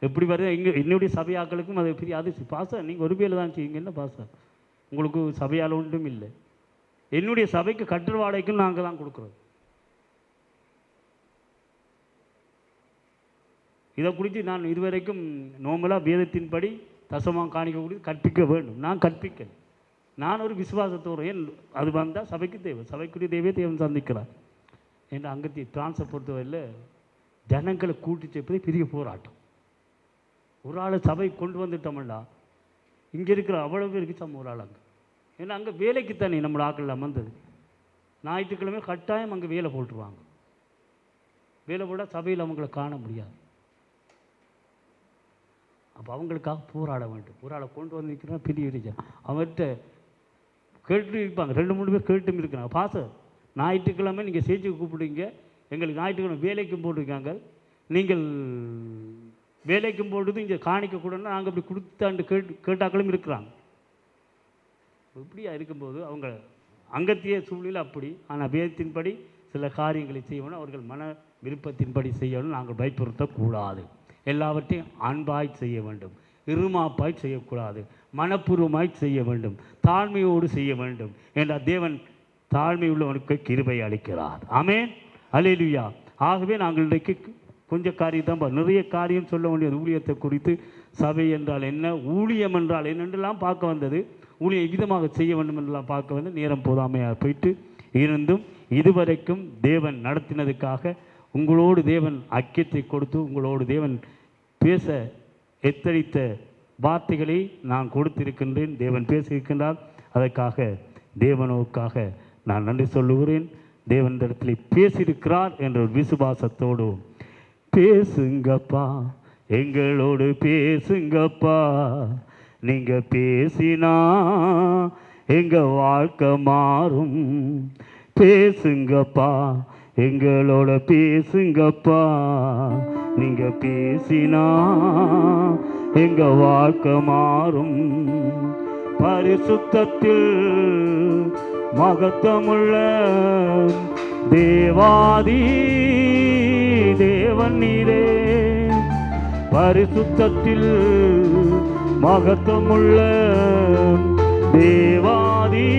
எப்படி வருது என்னுடைய சபையாக்களுக்கும் அது பெரிய அதிர்ச்சி. பாச நீங்கள் ஒரு வேலை தான் செய்யுங்க, என்ன பாச உங்களுக்கு சபையால் ஒன்றும் இல்லை. என்னுடைய சபைக்கு கட்டர் வாடகைக்கும் நாங்கள் தான் கொடுக்குறோம். இதை குறித்து நான் இதுவரைக்கும் நோமலாக வேதத்தின்படி தசமாக காணிக்கக்கூடிய கற்பிக்க வேண்டும். நான் கற்பிக்கலை. நான் ஒரு விசுவாசத்தோடு ஏன் அது வந்தால் சபைக்கு தேவை, சபைக்குரிய தேவையை தேவன் சந்திக்கிறார் என்று அங்கத்தி பிரான்ஸை பொறுத்தவரையில் ஜனங்களை கூட்டி சேர்ப்பதே பெரிய போராட்டம். ஒரு ஆள் சபை கொண்டு வந்துட்டோம்னா இங்கே இருக்கிற அவ்வளோ பேருக்கு ஒரு ஆள் அங்கே. ஏன்னா அங்கே வேலைக்கு தானே நம்மளோட ஆக்கள் அமர்ந்தது. ஞாயிற்றுக்கிழமை கட்டாயம் அங்கே வேலை போட்டுருவாங்க. வேலை போட்டால் சபையில் அவங்கள காண முடியாது. அப்போ அவங்களுக்காக போராட வேண்டும். ஒரு ஆளை கொண்டு வந்து நிற்கிறா பெரிய விஷயம். அவர்கிட்ட கேட்டு இருப்பாங்க, 2-3 பேர் கேட்டும் இருக்கிறாங்க. பாச ஞாயிற்றுக்கிழமை நீங்கள் சேர்ச்சிக்கு கூப்பிடுங்க, எங்களுக்கு ஞாயிற்றுக்கிழமை வேலைக்கும் போட்டிருக்காங்க, நீங்கள் வேலைக்கும் போடுறது இங்கே காணிக்கக்கூடன்னா நாங்கள் அப்படி கொடுத்தாண்டு கேட்டாக்களும் இருக்கிறாங்க. இப்படியா இருக்கும்போது அவங்க அங்கத்திய சூழ்நிலை அப்படி. ஆனால் வேதத்தின்படி சில காரியங்களை செய்யணும், அவர்கள் மன விருப்பத்தின்படி செய்யணும். நாங்கள் பயப்படுத்தக்கூடாது. எல்லாவற்றையும் அன்பாய் செய்ய வேண்டும், இருமாப்பாய் செய்யக்கூடாது, மனப்பூர்வமாய் செய்ய வேண்டும், தாழ்மையோடு செய்ய வேண்டும் என்றால் தேவன் தாழ்மை உள்ளவனுக்கு கிருபை அளிக்கிறார். ஆமென், அல்லேலூயா. ஆகவே நாங்கள் இன்றைக்கு கொஞ்சம் காரியம் தான், நிறைய காரியம் சொல்ல வேண்டியது. ஊழியத்தை குறித்து சபை என்றால் என்ன, ஊழியம் என்றால் என்னென்றெல்லாம் பார்க்க வந்தது. ஊழியம் விதமாக செய்ய வேண்டும் என்றெல்லாம் பார்க்க வந்து நேரம் போதாமையாக போயிட்டு இருந்தும் இதுவரைக்கும் தேவன் நடத்தினதுக்காக உங்களோடு தேவன் ஐக்கியத்தை கொடுத்து உங்களோடு தேவன் பேச எத்தரித்த வார்த்தைகளை நான் கொடுத்திருக்கின்றேன். தேவன் பேசியிருக்கின்றார். அதற்காக தேவனுக்காக நான் நன்றி சொல்லுகிறேன். தேவன் இடத்தில் பேசியிருக்கிறார் என்ற ஒரு விசுவாசத்தோடு பேசுங்கப்பா, எங்களோடு பேசுங்கப்பா, நீங்க பேசினா எங்க வாழ்க்கை மாறும். பேசுங்கப்பா, எங்களோட பேசுங்கப்பா, நீங்க பேசினா எங்க வாழ்க்கை மாறும். பரிசுத்தத்தில் மகத்துவமுள்ள தேவாதி தேவன் நீரே, பரிசுத்தத்தில் மகத்துவமுள்ள தேவாதி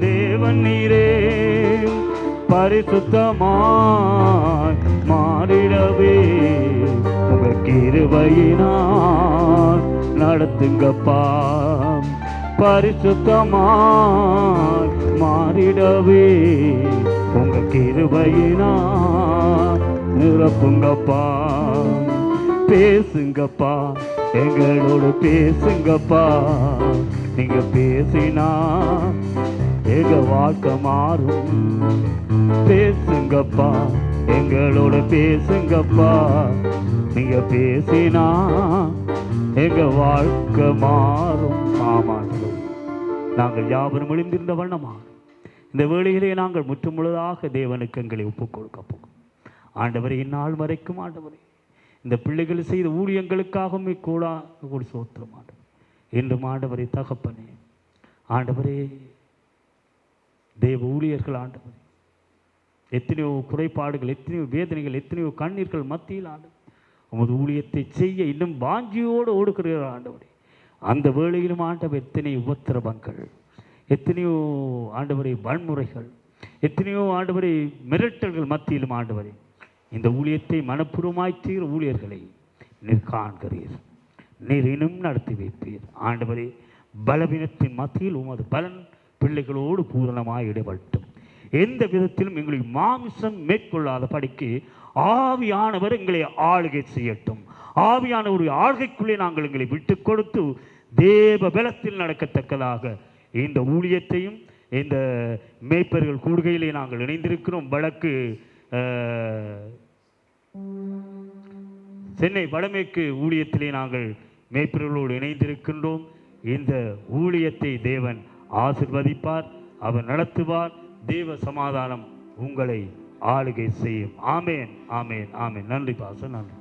தேவன் நீரே, பரிசுத்தமாய் மாறிடவே உங்க கிருபையினால் நடத்துங்கப்பா. பரிசுத்தமாய் மாறிடவே உங்க கிருபையினால் நிரப்புங்கப்பா. பேசுங்கப்பா, எங்களோடு பேசுங்கப்பா, நீங்க பேசினா எங்க வாழ்க்கை மாறும். பேசுங்கப்பா, எங்களோட பேசுங்கப்பா, நீங்க பேசினா எங்க வாழ்க்கை மாறும். ஆமாம், நாங்கள் யாவரும் எழுந்திருந்த வண்ணமா இந்த வேளையிலே நாங்கள் முற்றுமுழுதாக தேவனுக்கு எங்களை ஒப்புக் கொடுக்க போகும். ஆண்டவரே, இந்நாள் வரைக்கும் ஆண்டவரே இந்த பிள்ளைகள் செய்த ஊழியங்களுக்காகவே கூட சோத்திரம் ஆண்டவர். என்றும் ஆண்டவரே தகப்பனே, ஆண்டவரே தேவ ஊழியர்கள் ஆண்டவரே, எத்தனையோ குறைபாடுகள், எத்தனையோ வேதனைகள், எத்தனையோ கண்ணீர்கள் மத்தியில் ஆண்டவர் உமது ஊழியத்தை செய்ய இன்னும் வாஞ்சியோடு ஓடுகிறார் ஆண்டவரே. அந்த வேளையிலும் ஆண்டவர் எத்தனை உபத்திரவங்கள், எத்தனையோ ஆண்டவரை வன்முறைகள், எத்தனையோ ஆண்டவரை மிரட்டல்கள் மத்தியிலும் ஆண்டவரே இந்த ஊழியத்தை மனப்பூர்வமாய் செய்கிற ஊழியர்களை நீர் காண்கிறீர். நீர் இன்னும் நடத்தி வைப்பீர் ஆண்டவரே. பலவீனத்தின் மத்தியில் உமது பலன் பிள்ளைகளோடு பூரணமாய் இடைபட்டும். எந்த விதத்திலும் எங்களை மாமிசம் மேற்கொள்ளாத படிக்கு ஆவியானவர் எங்களை ஆளுகை செய்யட்டும். ஆவியானவருடைய ஆளுகைக்குள்ளே நாங்கள் எங்களை விட்டு கொடுத்து தேவ பலத்தில் நடக்கத்தக்கதாக இந்த ஊழியத்தையும் இந்த மேய்ப்பர்கள் கூடுகையிலே நாங்கள் இணைந்திருக்கிறோம். வடக்கு சென்னை வடமேற்கு ஊழியத்திலே நாங்கள் மேய்ப்பர்களோடு இணைந்திருக்கின்றோம். இந்த ஊழியத்தை தேவன் ஆசிர்வதிப்பார், அவர் நடத்துவார். தேவ சமாதானம் உங்களை ஆளுகை செய்யும். ஆமேன், ஆமேன், ஆமேன். நன்றி பாச, நன்றி.